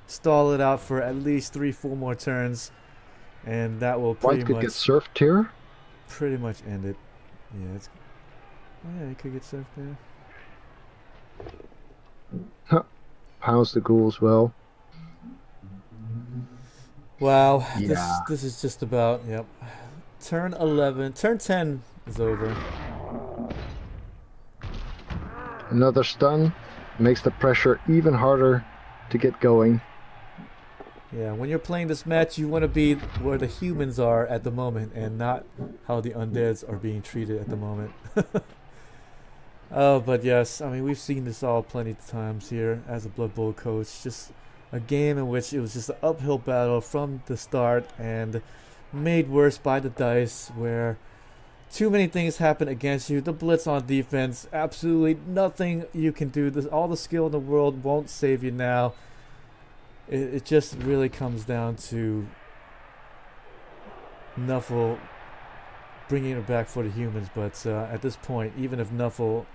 stall it out for at least 3-4 more turns, and that will White could get surfed here. pretty much end it. Yeah, yeah, it could get surfed there. How's the ghoul as well? Wow, Yeah. this is just about, yep. Turn 10 is over. Another stun makes the pressure even harder to get going. Yeah, when you're playing this match, you want to be where the humans are at the moment and not how the undeads are being treated at the moment. Oh, but yes, I mean, we've seen this all plenty of times here as a Blood Bowl coach. Just a game in which it was just an uphill battle from the start and made worse by the dice, where too many things happen against you. The blitz on defense, absolutely nothing you can do. All the skill in the world won't save you now. It just really comes down to Nuffle bringing it back for the humans, but at this point, even if Nuffles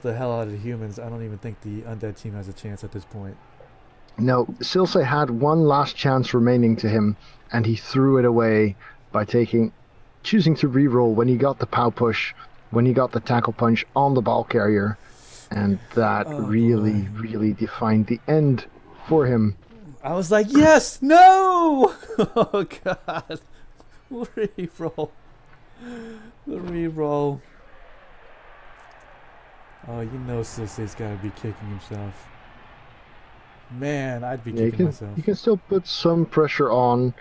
the hell out of the humans, I don't even think the Undead team has a chance at this point. No, Silsei had one last chance remaining to him, and he threw it away by choosing to reroll when he got the pow push, when he got the tackle punch on the ball carrier, and that really defined the end for him. I was like, yes, no! Oh god. Reroll. The reroll. Oh, you know Silsei's gotta be kicking himself. Man, I'd be kicking myself. You can still put some pressure on,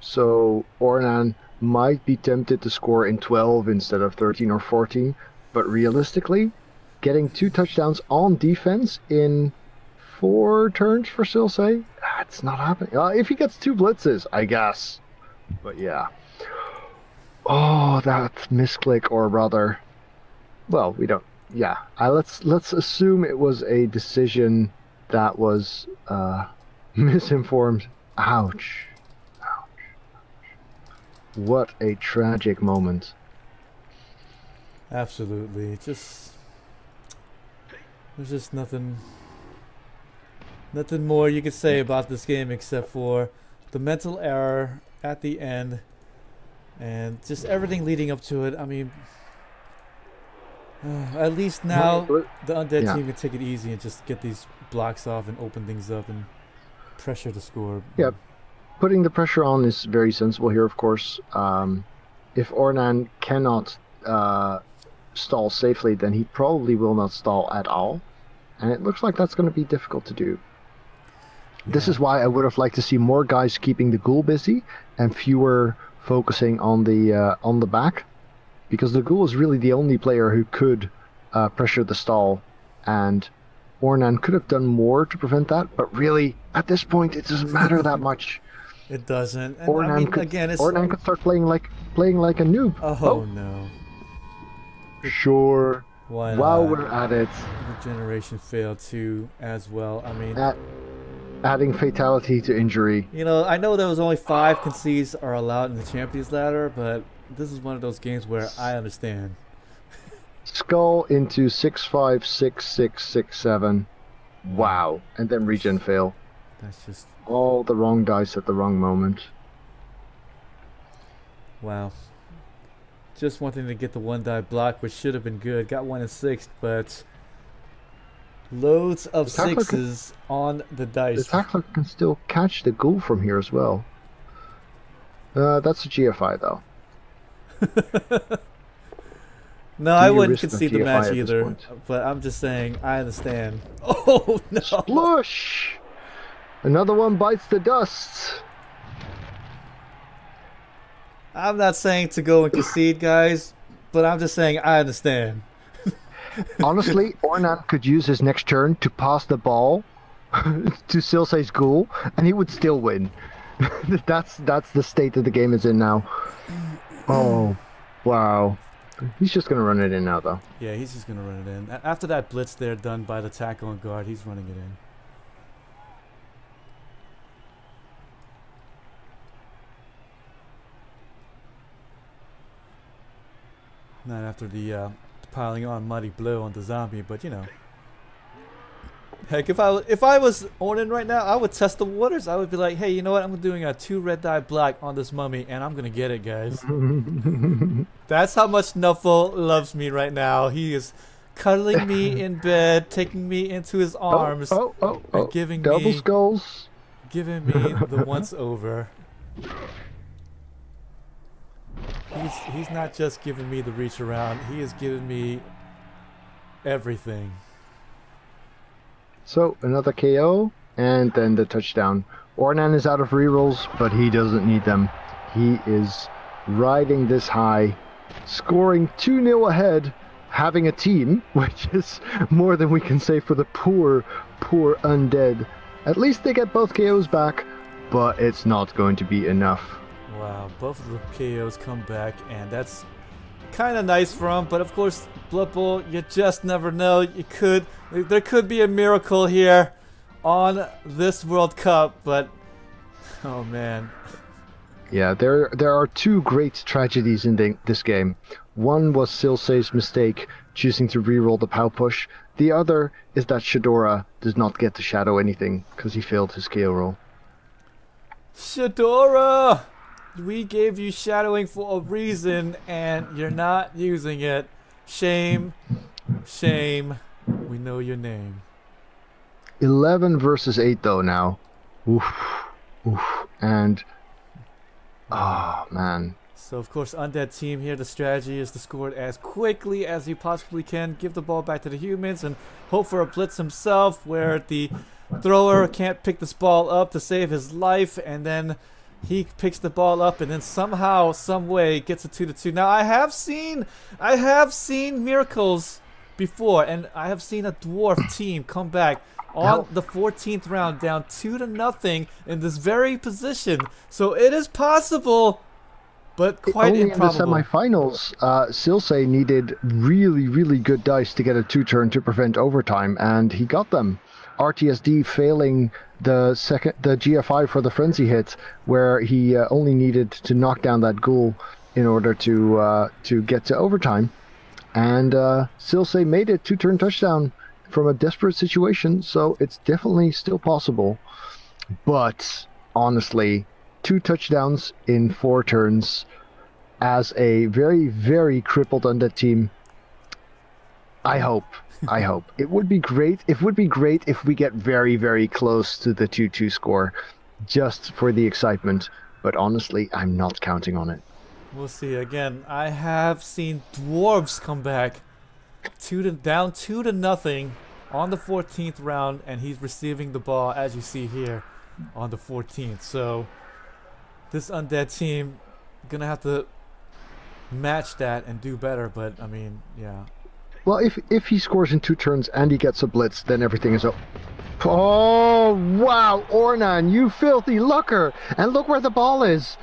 so Ornan might be tempted to score in 12 instead of 13 or 14, but realistically, getting 2 touchdowns on defense in 4 turns for Silsei, that's not happening. If he gets 2 blitzes, I guess. But yeah. Oh, that misclick, or rather, well, we don't. Yeah, let's assume it was a decision that was misinformed. Ouch. What a tragic moment. Absolutely. There's just nothing more you could say about this game except for the mental error at the end and just everything leading up to it. I mean, at least now the Undead team can take it easy and just get these blocks off and open things up and pressure the score. Yeah, putting the pressure on is very sensible here, of course. If Ornan cannot stall safely, then he probably will not stall at all. And it looks like that's going to be difficult to do. Yeah. This is why I would have liked to see more guys keeping the ghoul busy and fewer focusing on the back. Because the ghoul is really the only player who could pressure the stall and Ornan could have done more to prevent that, but really, at this point, it doesn't matter that much. It doesn't. And Ornan I mean, could, again, it's... Ornan could start playing like a noob. Oh, no. Sure. Why While not? we're at it, Regeneration failed too, as well. I mean... adding fatality to injury. You know, I know there was only 5 concedes are allowed in the Champions Ladder, but this is one of those games where I understand. Skull into 6-5, 6-6, 6-7. Wow. And then regen fail. That's just... All the wrong dice at the wrong moment. Wow. Just wanting to get the 1-die block, which should have been good. Got 1 in 6, but... Loads of 6s on the dice. The tackler can still catch the ghoul from here as well. That's a GFI though. No, I wouldn't concede the match either. But I'm just saying, I understand. Oh no! Splush! Another one bites the dust. I'm not saying to go and concede, guys, but I'm just saying I understand. Honestly, Ornan could use his next turn to pass the ball to Silsei's ghoul, and he would still win. That's the state that the game is in now. Oh, wow. He's just going to run it in now, though. Yeah, he's just going to run it in. After that blitz there done by the tackle and guard, he's running it in. Not after the piling on Mighty Blow on the zombie, but you know. Heck, if I was Ornan right now, I would test the waters. I would be like, hey, you know what? I'm doing a 2 red die black on this mummy, and I'm gonna get it, guys. That's how much Nuffle loves me right now. He is cuddling me in bed, taking me into his arms, and giving double skulls, giving me the once over. He's not just giving me the reach around. He is giving me everything. So, another KO, and then the touchdown. Ornan is out of rerolls, but he doesn't need them. He is riding this high, scoring 2-0 ahead, having a team, which is more than we can say for the poor Undead. At least they get both KOs back, but it's not going to be enough. Wow, both of the KOs come back, and that's kind of nice for him. But of course, Blood Bowl, you just never know. There could be a miracle here on this World Cup, but oh man. Yeah, there are 2 great tragedies in this game. One was Silsei's mistake, choosing to reroll the POW push. The other is that Shadora does not get to shadow anything because he failed his KO roll. Shadora! We gave you shadowing for a reason, and you're not using it. Shame. Shame. We know your name. 11 versus 8 though now. Oof. Oof. And... oh, man. So, of course, Undead team here, the strategy is to score it as quickly as you possibly can. Give the ball back to the humans and hope for a blitz himself where the thrower can't pick this ball up to save his life, and then he picks the ball up and then somehow, some way gets a 2-2. Now I have seen miracles before, and I have seen a dwarf team come back on the 14th round down 2-0 in this very position. So it is possible, but quite improbable. Only in the semifinals, Silsei needed really good dice to get a 2-turn to prevent overtime, and he got them. RTSD failing the GFI for the frenzy hit, where he only needed to knock down that ghoul in order to get to overtime, and Silsei made it 2-turn touchdown from a desperate situation. So it's definitely still possible, but honestly, 2 touchdowns in 4 turns as a very crippled Undead team. I hope it would be great. It would be great if we get very close to the 2-2 score, just for the excitement. But honestly, I'm not counting on it. We'll see. Again, I have seen dwarves come back down 2-0 on the 14th round, and he's receiving the ball as you see here on the 14th. So this Undead team gonna have to match that and do better. But I mean, yeah. Well, if he scores in 2 turns and he gets a blitz, then everything is up. Oh, wow, Ornan, you filthy looker! And look where the ball is.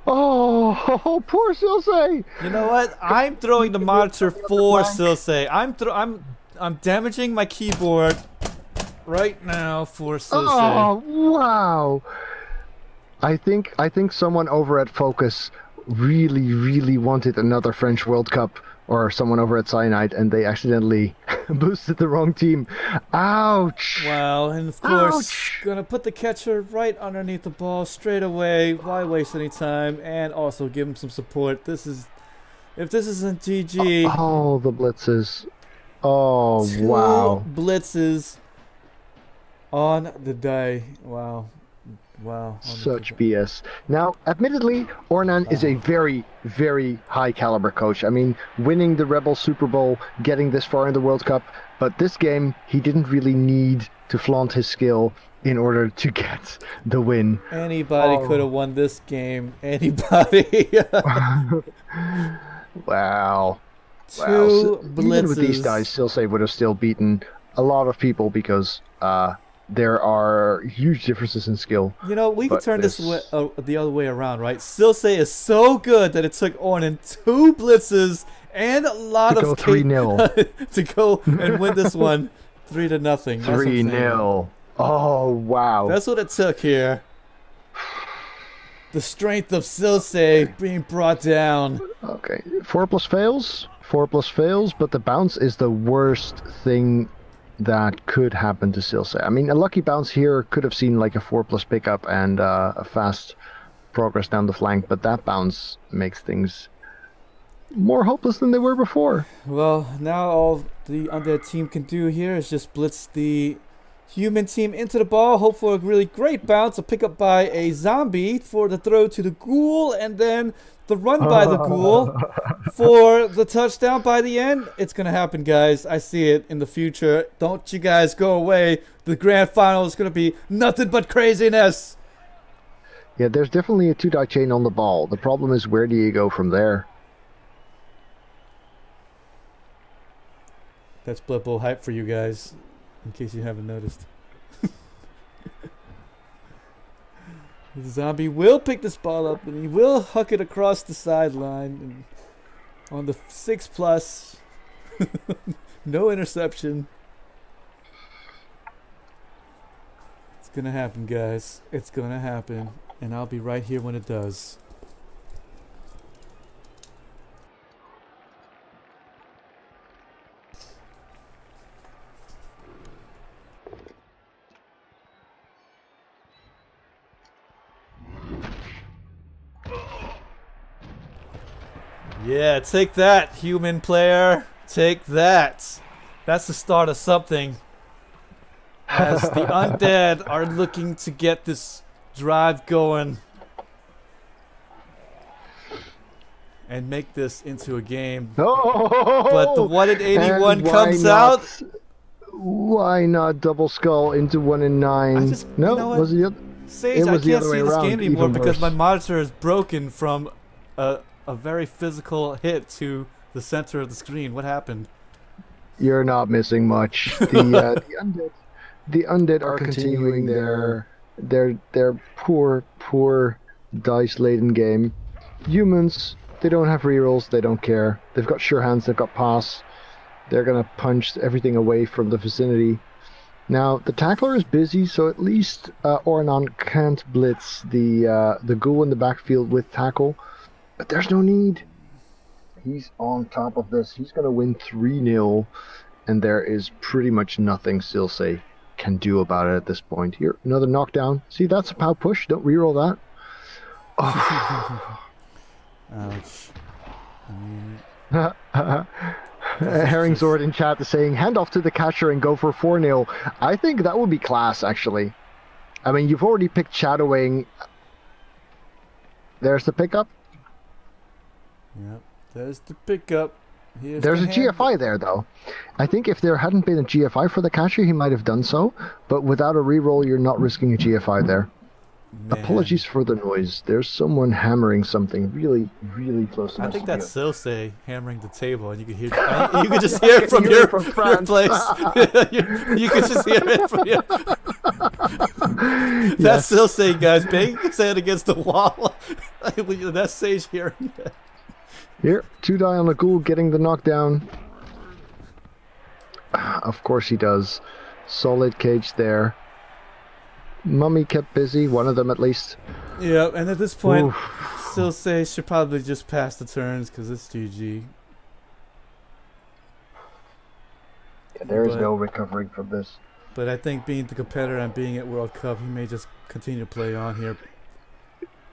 Oh, poor Silsei. You know what? I'm throwing the monitor for Silsei. I'm damaging my keyboard right now for Silsei. Oh, wow. I think someone over at Focus really wanted another French World Cup, or someone over at Cyanide, and they accidentally boosted the wrong team. Ouch! Wow, and of course, gonna put the catcher right underneath the ball straight away. Why waste any time? And also give him some support. If this isn't GG. Oh, the blitzes. Oh, 2 wow. blitzes on the day. Wow. Wow. Such BS. Now, admittedly, Ornan is a very, very high caliber coach. I mean, winning the Rebel Super Bowl, getting this far in the World Cup, but this game, he didn't really need to flaunt his skill in order to get the win. Anybody could have won this game. Anybody. Wow. 2 blitzes. Even with these guys, Silsei would have still beaten a lot of people because there are huge differences in skill. You know, we could turn this the other way around, right? Silsei is so good that it took Ornan 2 blitzes and a lot of 3-0 to go and win this one 3-0. 3-0. Oh, wow. That's what it took here. The strength of Silsei being brought down. Okay, 4+ fails. 4+ fails, but the bounce is the worst thing that could happen to Silsei. I mean, a lucky bounce here could have seen like a 4+ pickup and a fast progress down the flank, but that bounce makes things more hopeless than they were before. Well, now all the Undead team can do here is just blitz the human team into the ball, hope for a really great bounce, a pickup by a zombie for the throw to the ghoul, and then the run by the ghoul for the touchdown by the end. It's going to happen, guys. I see it in the future. Don't you guys go away. The grand final is going to be nothing but craziness. Yeah, there's definitely a 2-die chain on the ball. The problem is, where do you go from there? That's Blood Bowl hype for you guys, in case you haven't noticed. The zombie will pick this ball up and he will huck it across the sideline and on the 6+. No interception. It's gonna happen, guys. It's gonna happen, and I'll be right here when it does. Yeah, take that, human player. Take that. That's the start of something. As the Undead are looking to get this drive going and make this into a game. Oh, but the 1 in 81 comes out. Why not double skull into 1 in 9? No, you know was it? Sage, I can't see this game anymore because my monitor is broken from a very physical hit to the center of the screen. What happened? You're not missing much. The undead are continuing their poor dice-laden game. Humans, they don't have rerolls. They don't care. They've got sure hands. They've got pass. They're gonna punch everything away from the vicinity. Now the tackler is busy, so at least Ornan can't blitz the ghoul in the backfield with tackle. But there's no need. He's on top of this. He's going to win 3-0. And there is pretty much nothing Silsei can do about it at this point. Here, another knockdown. See, that's a pow push. Don't reroll that. Oh. Ouch. Herringzord in chat is saying, hand off to the catcher and go for 4-0. I think that would be class, actually. I mean, you've already picked Shadowing. There's the pickup. Yep, there's the pickup. There's a GFI there, though. I think if there hadn't been a GFI for the catcher, he might have done so. But without a reroll, you're not risking a GFI there. Man. Apologies for the noise. There's someone hammering something really, really close to I my think studio. that's Silsei hammering the table, and you could hear. You could just hear it from your place. you could just hear it from your. That's Silsei, guys. Banging his head against the wall. That's Sage hearing it. Here, 2 die on the ghoul, getting the knockdown. Of course he does. Solid cage there. Mummy kept busy, one of them at least. Yeah, and at this point, Oof. Silsei should probably just pass the turns because it's GG. Yeah, there is no recovering from this. But I think being the competitor and being at World Cup, he may just continue to play on here.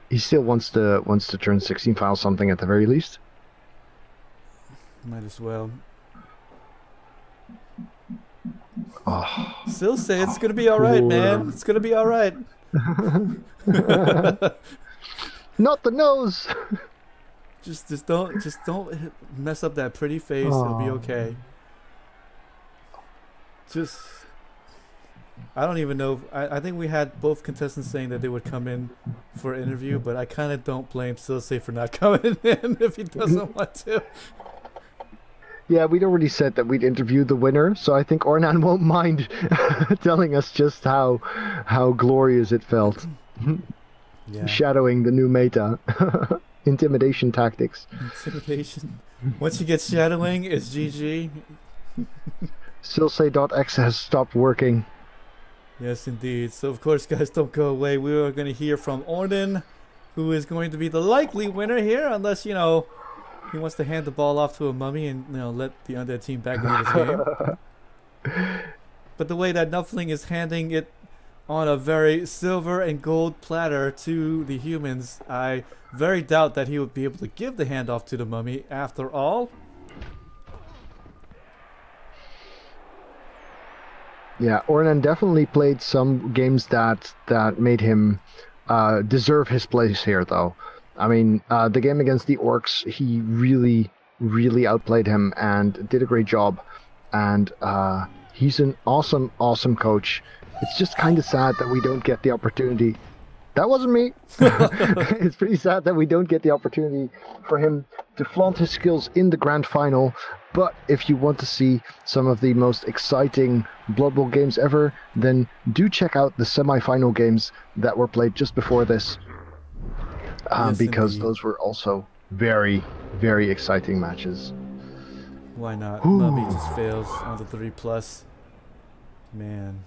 He still wants to turn 16 file something at the very least. Might as well. Oh. Silsei, it's gonna be all right, man. It's gonna be all right. Not the nose. Just don't mess up that pretty face. It'll be okay. Just, I don't even know. I think we had both contestants saying that they would come in for an interview, but I kind of don't blame Silsei for not coming in if he doesn't want to. Yeah, we'd already said that we'd interview the winner, so I think Ornan won't mind telling us just how glorious it felt. Yeah. Shadowing the new meta. Intimidation tactics. Intimidation. Once you get shadowing, it's GG. Silsei.x has stopped working. Yes, indeed. So, of course, guys, don't go away. We are going to hear from Ornan, who is going to be the likely winner here, unless, you know, he wants to hand the ball off to a mummy and, you know, let the Undead team back into this game. But the way that Nuffling is handing it on a very silver and gold platter to the humans, I very doubt that he would be able to give the handoff to the mummy after all. Yeah, Ornan definitely played some games that made him deserve his place here, though. I mean, the game against the Orcs, he really, really outplayed him and did a great job. And he's an awesome, awesome coach. It's just kind of sad that we don't get the opportunity. That wasn't me. It's pretty sad that we don't get the opportunity for him to flaunt his skills in the grand final. But if you want to see some of the most exciting Blood Bowl games ever, then do check out the semi-final games that were played just before this. Yes, because indeed. those were also very, very exciting matches. Why not? Ooh. Mummy just fails on the 3+. Man,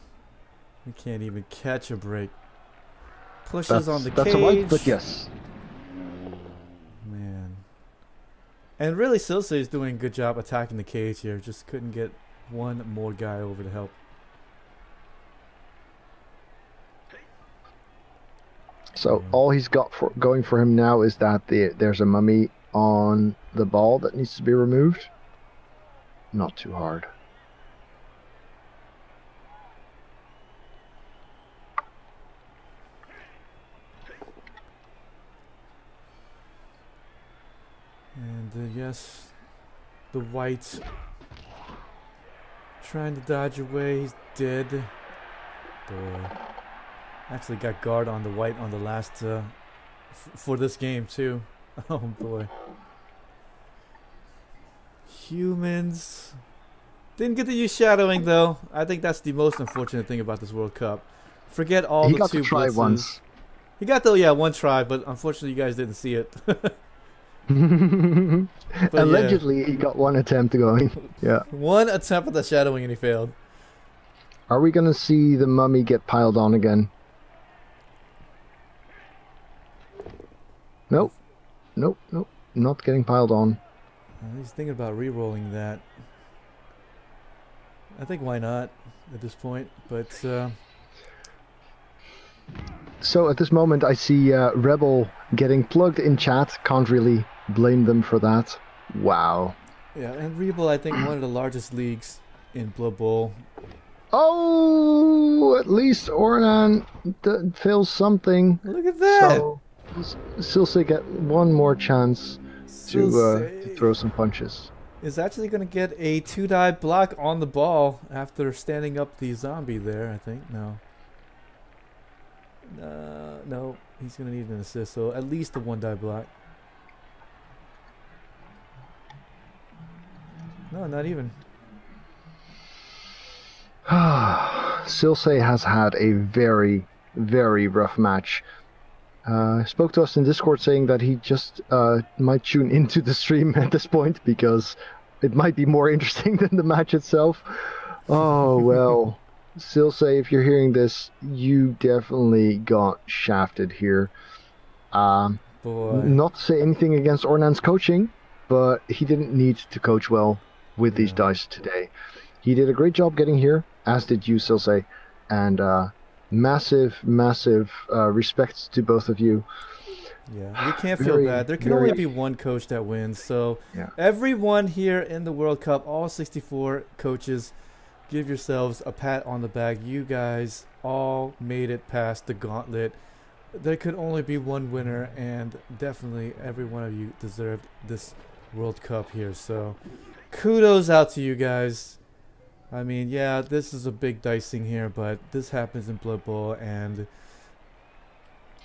we can't even catch a break. Pushes on the That's cage. a light, but yes. Man. And really, Silsei is doing a good job attacking the cage here. Just couldn't get one more guy over to help. So all he's got going for him now is that there's a mummy on the ball that needs to be removed. Not too hard. And yes, the white trying to dodge away. He's dead. Boy. Actually got guard on the white on the last for this game too. Oh boy. Humans didn't get to use shadowing though. I think that's the most unfortunate thing about this World Cup. Forget all He the got two to try blitzes. once. He got the one try, but unfortunately you guys didn't see it. But Allegedly, he got one attempt going. Yeah. One attempt at the shadowing and he failed. Are we gonna see the mummy get piled on again? Nope. Nope. Nope. Not getting piled on. He's thinking about re-rolling that. I think why not at this point, but So at this moment, I see Rebel getting plugged in chat. Can't really blame them for that. Wow. yeah, and Rebel, I think one of the largest leagues in Blood Bowl. Oh, at least Ornan fails something. Look at that! So Silsei get one more chance to Silsei throw some punches. is actually going to get a 2-die block on the ball after standing up the zombie there, I think. No. No, he's gonna need an assist, so at least a 1 die block. No, not even. Silsei has had a very, very rough match. Spoke to us in Discord saying that he just might tune into the stream at this point because it might be more interesting than the match itself. Oh, well. Silsei, if you're hearing this, you definitely got shafted here. Boy. Not to say anything against Ornan's coaching, but he didn't need to coach well with these dice today. He did a great job getting here, as did you, Silsei, and massive respect to both of you. Yeah, you can't feel bad. There can only be one coach that wins, so everyone here in the World Cup, all 64 coaches, give yourselves a pat on the back. You guys all made it past the gauntlet. There could only be one winner, and definitely every one of you deserved this World Cup here. So kudos out to you guys. I mean, yeah, this is a big dicing here, but this happens in Blood Bowl, and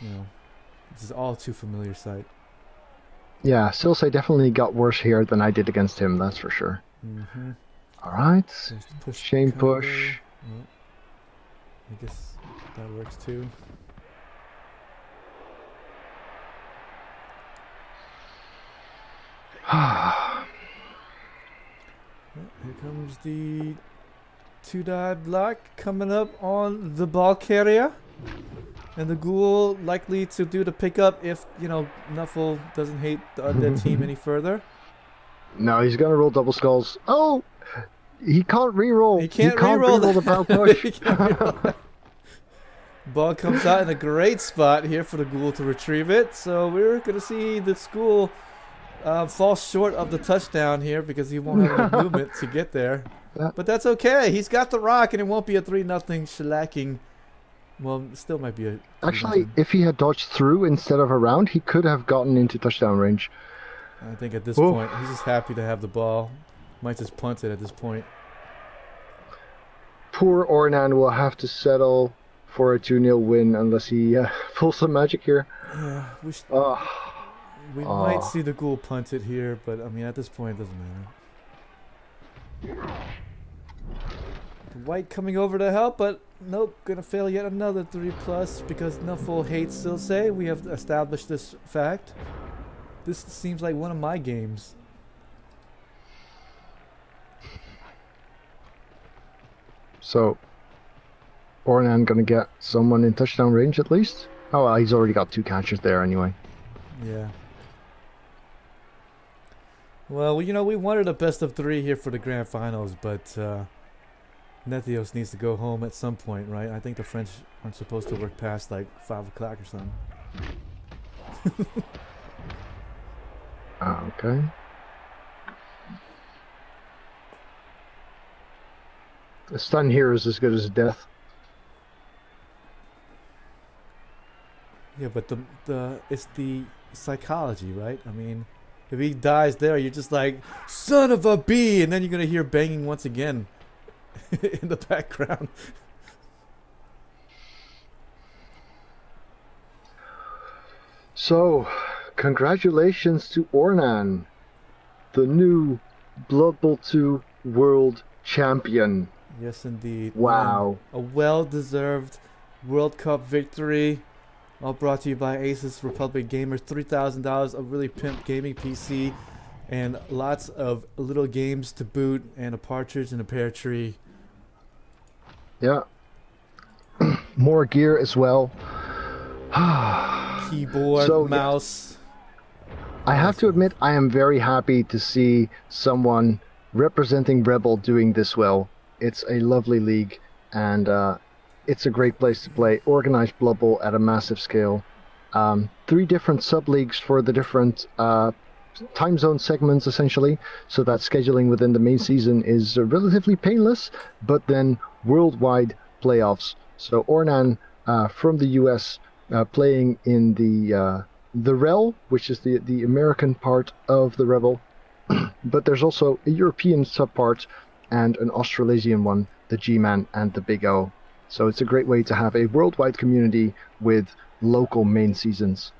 you know, this is all too familiar sight. Yeah, Silsei definitely got worse here than I did against him, that's for sure. Mm-hmm. Alright, chain push. Oh, I guess that works too. Here comes the 2-die block coming up on the ball carrier. And the ghoul likely to do the pickup if, you know, Nuffle doesn't hate the Undead team any further. No, he's going to roll double skulls. Oh! He can't reroll. He can't reroll the bow push. Ball comes out in a great spot here for the ghoul to retrieve it. So we're going to see the ghoul fall short of the touchdown here because he won't have enough movement to get there. But that's okay. He's got the rock, and it won't be a 3-0 shellacking. Well, it still might be a... Actually, if he had dodged through instead of around, he could have gotten into touchdown range. I think at this point, he's just happy to have the ball. Might just punt it at this point. Poor Ornan will have to settle for a 2-0 win unless he pulls some magic here. Yeah, we might see the ghoul punt it here, but I mean, at this point, it doesn't matter. White coming over to help, but nope, gonna fail yet another 3+ because Nuffle hates Silsei. We have established this fact. This seems like one of my games. So, Ornan gonna get someone in touchdown range at least? Oh, well, he's already got 2 catchers there anyway. Yeah. Well, you know, we wanted a best of 3 here for the grand finals, but Nethios needs to go home at some point, right? I think the French aren't supposed to work past like 5 o'clock or something. Okay. A stun here is as good as a death. Yeah, but it's the psychology, right? I mean, if he dies there, you're just like, son of a bee, and then you're gonna hear banging once again in the background. So, congratulations to Ornan, the new Blood Bowl 2 World Champion. Yes, indeed. Wow. A well-deserved World Cup victory. All brought to you by Asus Republic Gamers. $3,000, a really pimp gaming PC, and lots of little games to boot, and a partridge and a pear tree. Yeah. More gear as well. Keyboard, mouse. I have to admit, I am very happy to see someone representing Rebel doing this well. It's a lovely league, and it's a great place to play. Organized Blood Bowl at a massive scale. 3 different sub-leagues for the different time zone segments, essentially, so that scheduling within the main season is relatively painless, but then worldwide playoffs. So Ornan from the US playing in the REL, which is the American part of the Rebel, but there's also a European subpart and an Australasian one, the G-Man and the Big O. So it's a great way to have a worldwide community with local main seasons.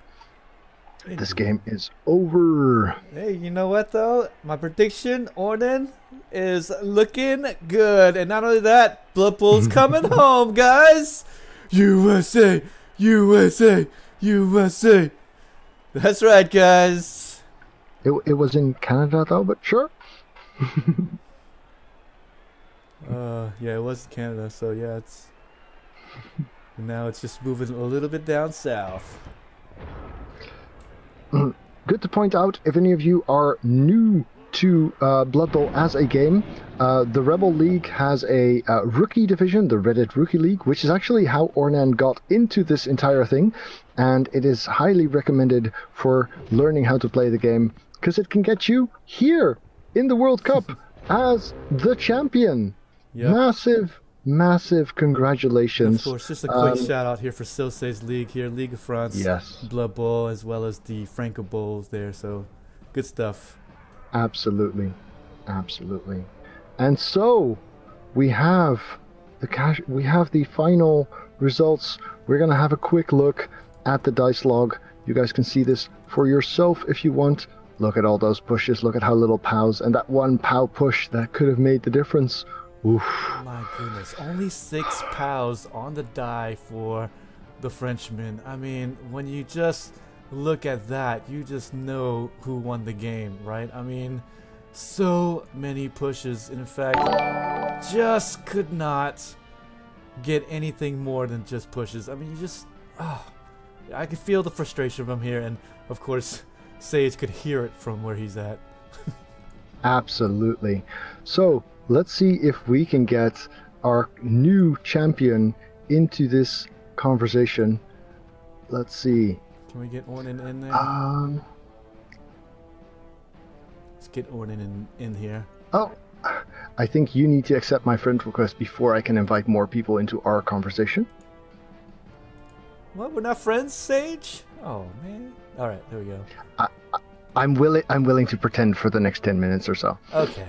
This game is over. Hey, you know what though? My prediction, Ornan, is looking good. And not only that, Blood Bowl's coming home, guys! USA! USA! USA! That's right, guys. It was in Canada though, but sure. Yeah, it was Canada, so yeah, it's... Now it's just moving a little bit down south. Good to point out, if any of you are new to Blood Bowl as a game, the Rebel League has a rookie division, the Reddit Rookie League, which is actually how Ornan got into this entire thing, and it is highly recommended for learning how to play the game, because it can get you here in the World Cup as the champion. Yep. Massive congratulations. Of course, just a quick shout out here for Silsei's league here, League of France, yes. Blood Bowl, as well as the Franco Bowls there, so good stuff. Absolutely. And so we have the final results. We're gonna have a quick look at the dice log. You guys can see this for yourself if you want. Look at all those pushes, look at how little POWs, and that one POW push that could have made the difference. Oof. My goodness, only 6 POWs on the die for the Frenchman. I mean, when you just look at that, you just know who won the game, right? I mean, so many pushes. In fact, just could not get anything more than just pushes. I mean, you just... I could feel the frustration from here, and of course, Sage could hear it from where he's at. Absolutely. So, let's see if we can get our new champion into this conversation. Let's see. Can we get Ornan in there? Let's get Ornan in here. Oh, I think you need to accept my friend request before I can invite more people into our conversation. What? We're not friends, Sage? Oh man. All right, there we go. I'm willing to pretend for the next 10 minutes or so. Okay.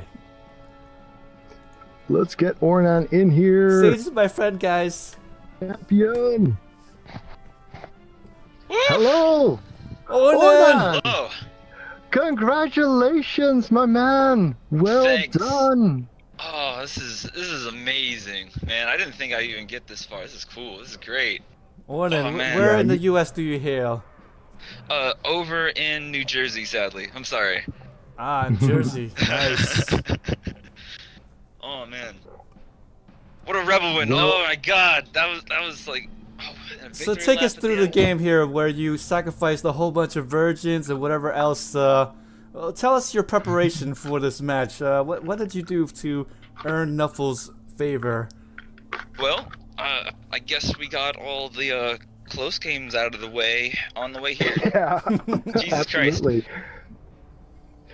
Let's get Ornan in here. Sage is my friend, guys. Champion. Hello. Ornan. Hello. Congratulations, my man. Well Thanks. done. Oh, this is amazing, man. I didn't think I'd even get this far. This is cool. This is great. Ornan, Oh, man. where Yeah, in the U.S. do you hail? Over in New Jersey, sadly. I'm sorry. Ah, in Jersey. Nice. Oh man. What a rebel win! Well- Oh my God, that was like. Oh, a So victory take us lap at through the end. game here, where you sacrificed a whole bunch of virgins and whatever else. Well, tell us your preparation for this match. What did you do to earn Nuffle's favor? Well, I guess we got all the close games out of the way on the way here. Yeah. Jesus Christ. Absolutely.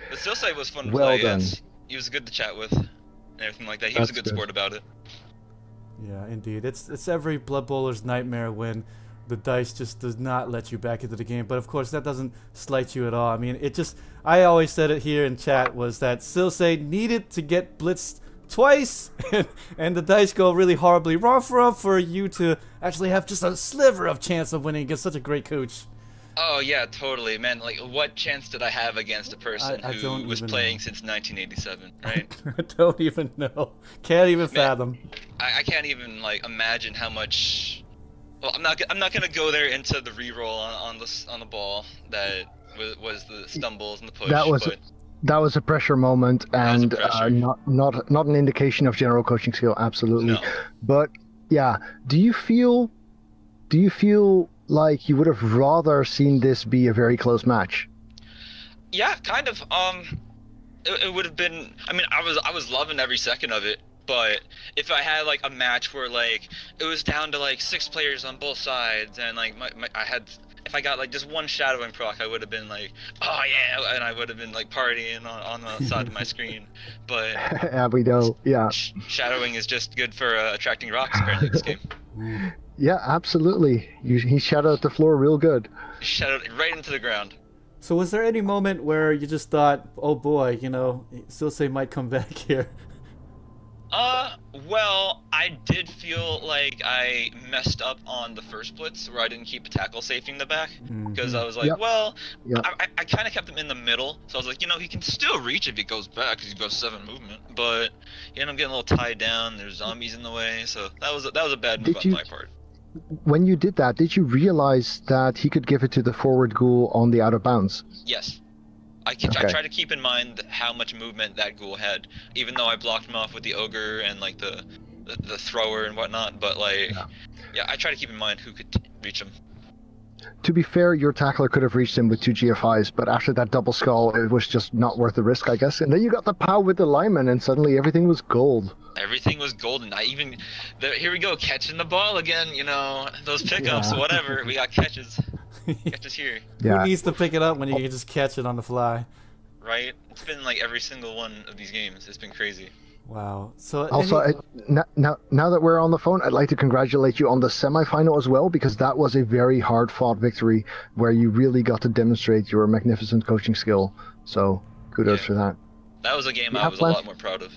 The Silsei was fun to Well play. done. Yes. He was good to chat with and everything like that. He was a That's good good. sport about it. Yeah, indeed. It's every Blood Bowler's nightmare when the dice just does not let you back into the game. But of course, that doesn't slight you at all. I mean, I always said it here in chat, was that Silsei needed to get blitzed twice, and the dice go really horribly wrong for you to actually have just a sliver of chance of winning against such a great coach. Oh yeah, totally, man. Like, what chance did I have against a person I who don't was even playing know. since 1987, right? I don't even know. Can't even fathom. I can't even like imagine how much. Well, I'm not gonna go there into the reroll on the ball that was the stumbles and the push. That was a pressure moment, was a and pressure. not an indication of general coaching skill. Absolutely. No. But yeah, do you feel like you would have rather seen this be a very close match? Yeah, kind of. It would have been. I mean, I was loving every second of it. But if I had like a match where like it was down to like 6 players on both sides, and like if I got like just one shadowing proc, I would have been like, oh yeah, and I would have been like partying on the side of my screen. But Yeah, we know. Yeah. shadowing is just good for attracting rocks apparently this game. Yeah, absolutely. He shadowed the floor real good. Shadowed right into the ground. So was there any moment where you just thought, oh boy, Silsei might come back here? Well, I did feel like I messed up on the first blitz where I didn't keep a tackle safety in the back, because I was like, well, I kind of kept him in the middle, so I was like, you know, he can still reach if he goes back because he goes 7 movement, but he ended up getting a little tied down. There's zombies in the way, so that was a bad move on my part. When you did that, did you realize that he could give it to the forward ghoul on the out of bounds? Yes. I try to keep in mind how much movement that ghoul had, even though I blocked him off with the ogre and like the thrower and whatnot. But like, yeah, I try to keep in mind who could reach him. To be fair, your tackler could have reached him with 2 GFIs, but after that double skull, it was just not worth the risk, I guess. And then you got the POW with the lineman, and suddenly everything was gold. Everything was golden. Here we go, catching the ball again. You know, those pickups, whatever. We got catches. Catches here. Yeah. Who needs to pick it up when you can just catch it on the fly? Right. It's been like every single one of these games. It's been crazy. Wow. So also, now that we're on the phone, I'd like to congratulate you on the semifinal as well, because that was a very hard-fought victory where you really got to demonstrate your magnificent coaching skill. So kudos for that. That was a game I was a lot more proud of.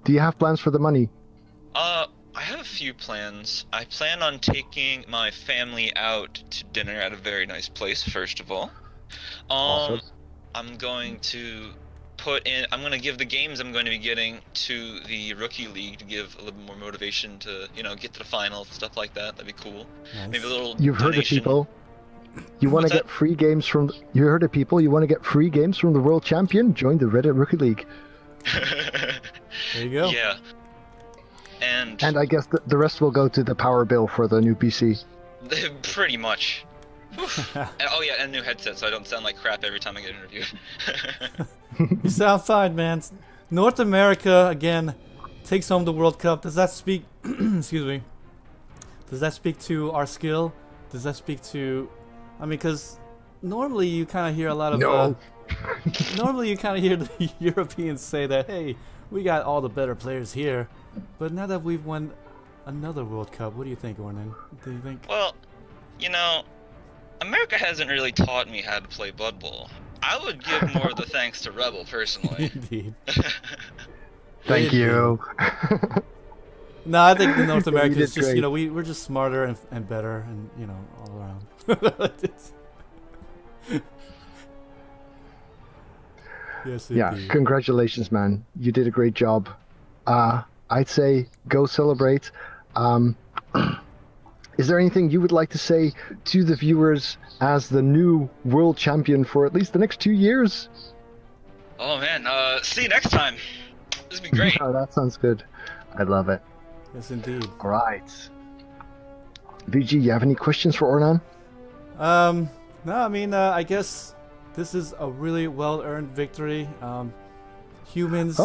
Do you have plans for the money? I have a few plans. I plan on taking my family out to dinner at a very nice place, first of all. Awesome. I'm going to I'm going to give the games I'm going to be getting to the Rookie League to give a little more motivation to, you know, get to the finals, stuff like that. That'd be cool. Nice. Maybe a little You've heard of people. You want to get free games from... You heard of people. You want to get free games from the world champion? Join the Reddit Rookie League. There you go. Yeah. And I guess the rest will go to the power bill for the new PC. Pretty much. Oh yeah, and a new headset, so I don't sound like crap every time I get interviewed. You sound fine, man. North America again takes home the World Cup. Does that speak? Excuse me. Does that speak to our skill? Does that speak to? I mean, because normally you kind of hear a lot of. No. Normally you kind of hear the Europeans say that, hey, we got all the better players here, but now that we've won another World Cup, what do you think, Ornan? Do you think? Well, you know, America hasn't really taught me how to play Blood Bowl. I would give more of the thanks to Rebel, personally. Indeed. Thank you. No, I think the North America is just, great. you know, we're just smarter and better and, you know, all around. Yes, indeed. Yeah, congratulations, man. You did a great job. I'd say go celebrate. Is there anything you would like to say to the viewers as the new world champion for at least the next 2 years? Oh man, see you next time. This would be great. Oh, that sounds good. I love it. Yes, indeed. All right. VG, you have any questions for Ornan? No, I mean, I guess this is a really well-earned victory. Humans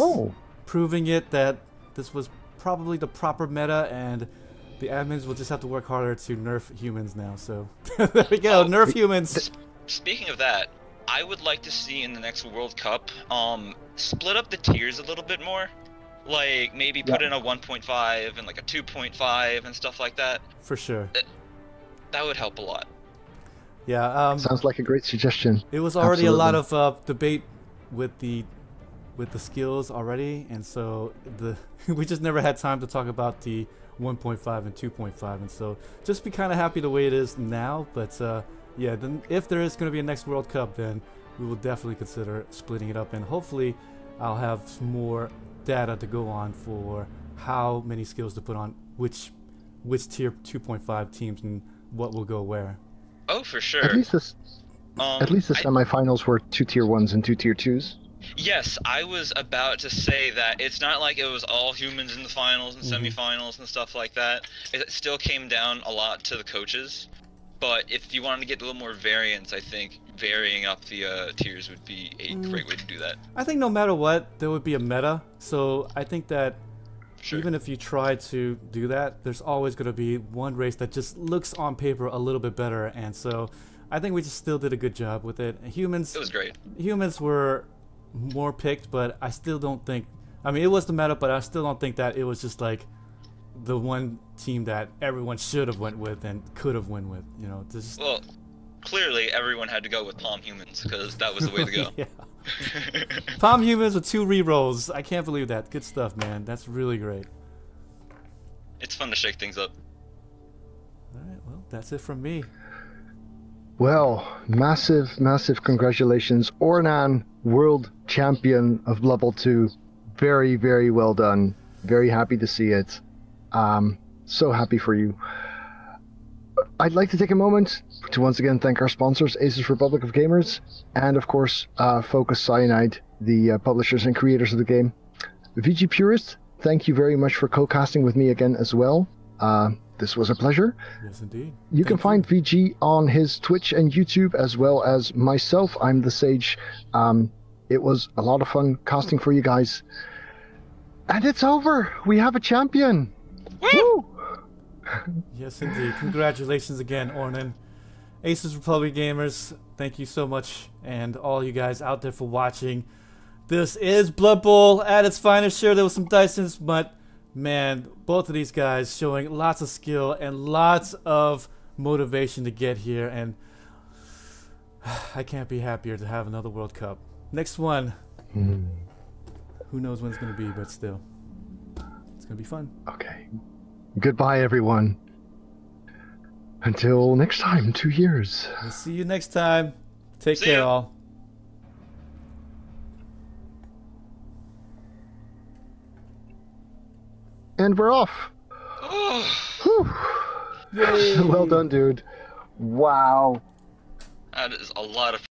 proving it that this was probably the proper meta, and the admins will just have to work harder to nerf humans now. So there we go, nerf humans. Speaking of that, I would like to see in the next World Cup, split up the tiers a little bit more. Like maybe put in a 1.5 and like a 2.5 and stuff like that. For sure. That would help a lot. Yeah. Sounds like a great suggestion. It was already a lot of debate with the skills already, and so we just never had time to talk about the 1.5 and 2.5, and so just be kind of happy the way it is now. But yeah, then if there is going to be a next World Cup, then we will definitely consider splitting it up, and hopefully I'll have some more data to go on for how many skills to put on which tier 2.5 teams and what will go where. Oh, for sure. At least the semifinals were 2 tier 1s and 2 tier 2s. Yes, I was about to say that it's not like it was all humans in the finals and semifinals and stuff like that. It still came down a lot to the coaches. But if you wanted to get a little more variance, I think varying up the tiers would be a great way to do that. I think no matter what, there would be a meta. So I think that even if you try to do that, there's always going to be one race that just looks on paper a little bit better. And so I think we just still did a good job with it. Humans, it was great. Humans were more picked, but I still don't think, I mean, it was the meta, but I still don't think that it was just like the one team that everyone should have went with and could have went with, you know. Just... Well, clearly everyone had to go with Palm Humans because that was the way to go. Yeah. Palm Humans with 2 rerolls. I can't believe that. Good stuff, man. That's really great. It's fun to shake things up. Alright, well, that's it from me. Well, massive, massive congratulations. Ornan, world champion of Blood Bowl 2. Very, very well done. Very happy to see it. So happy for you. I'd like to take a moment to once again thank our sponsors, Aces Republic of Gamers, and of course, Focus Cyanide, the publishers and creators of the game. VG Purist, thank you very much for co-casting with me again as well. This was a pleasure. Yes, indeed. You can find VG on his Twitch and YouTube, as well as myself. I'm TheSage. It was a lot of fun casting for you guys. And it's over. We have a champion. Woo! Yes, indeed. Congratulations again, Ornan. Aces Republic Gamers, thank you so much, and all you guys out there for watching. This is Blood Bowl at its finest. Sure, there was some Dysons, but man, both of these guys showing lots of skill and lots of motivation to get here, and I can't be happier to have another World Cup. Next one. Who knows when it's going to be, but still. It's going to be fun. Okay. Goodbye, everyone. Until next time, 2 years. We'll see you next time. Take care, all. And we're off. Well done, dude. Wow. That is a lot of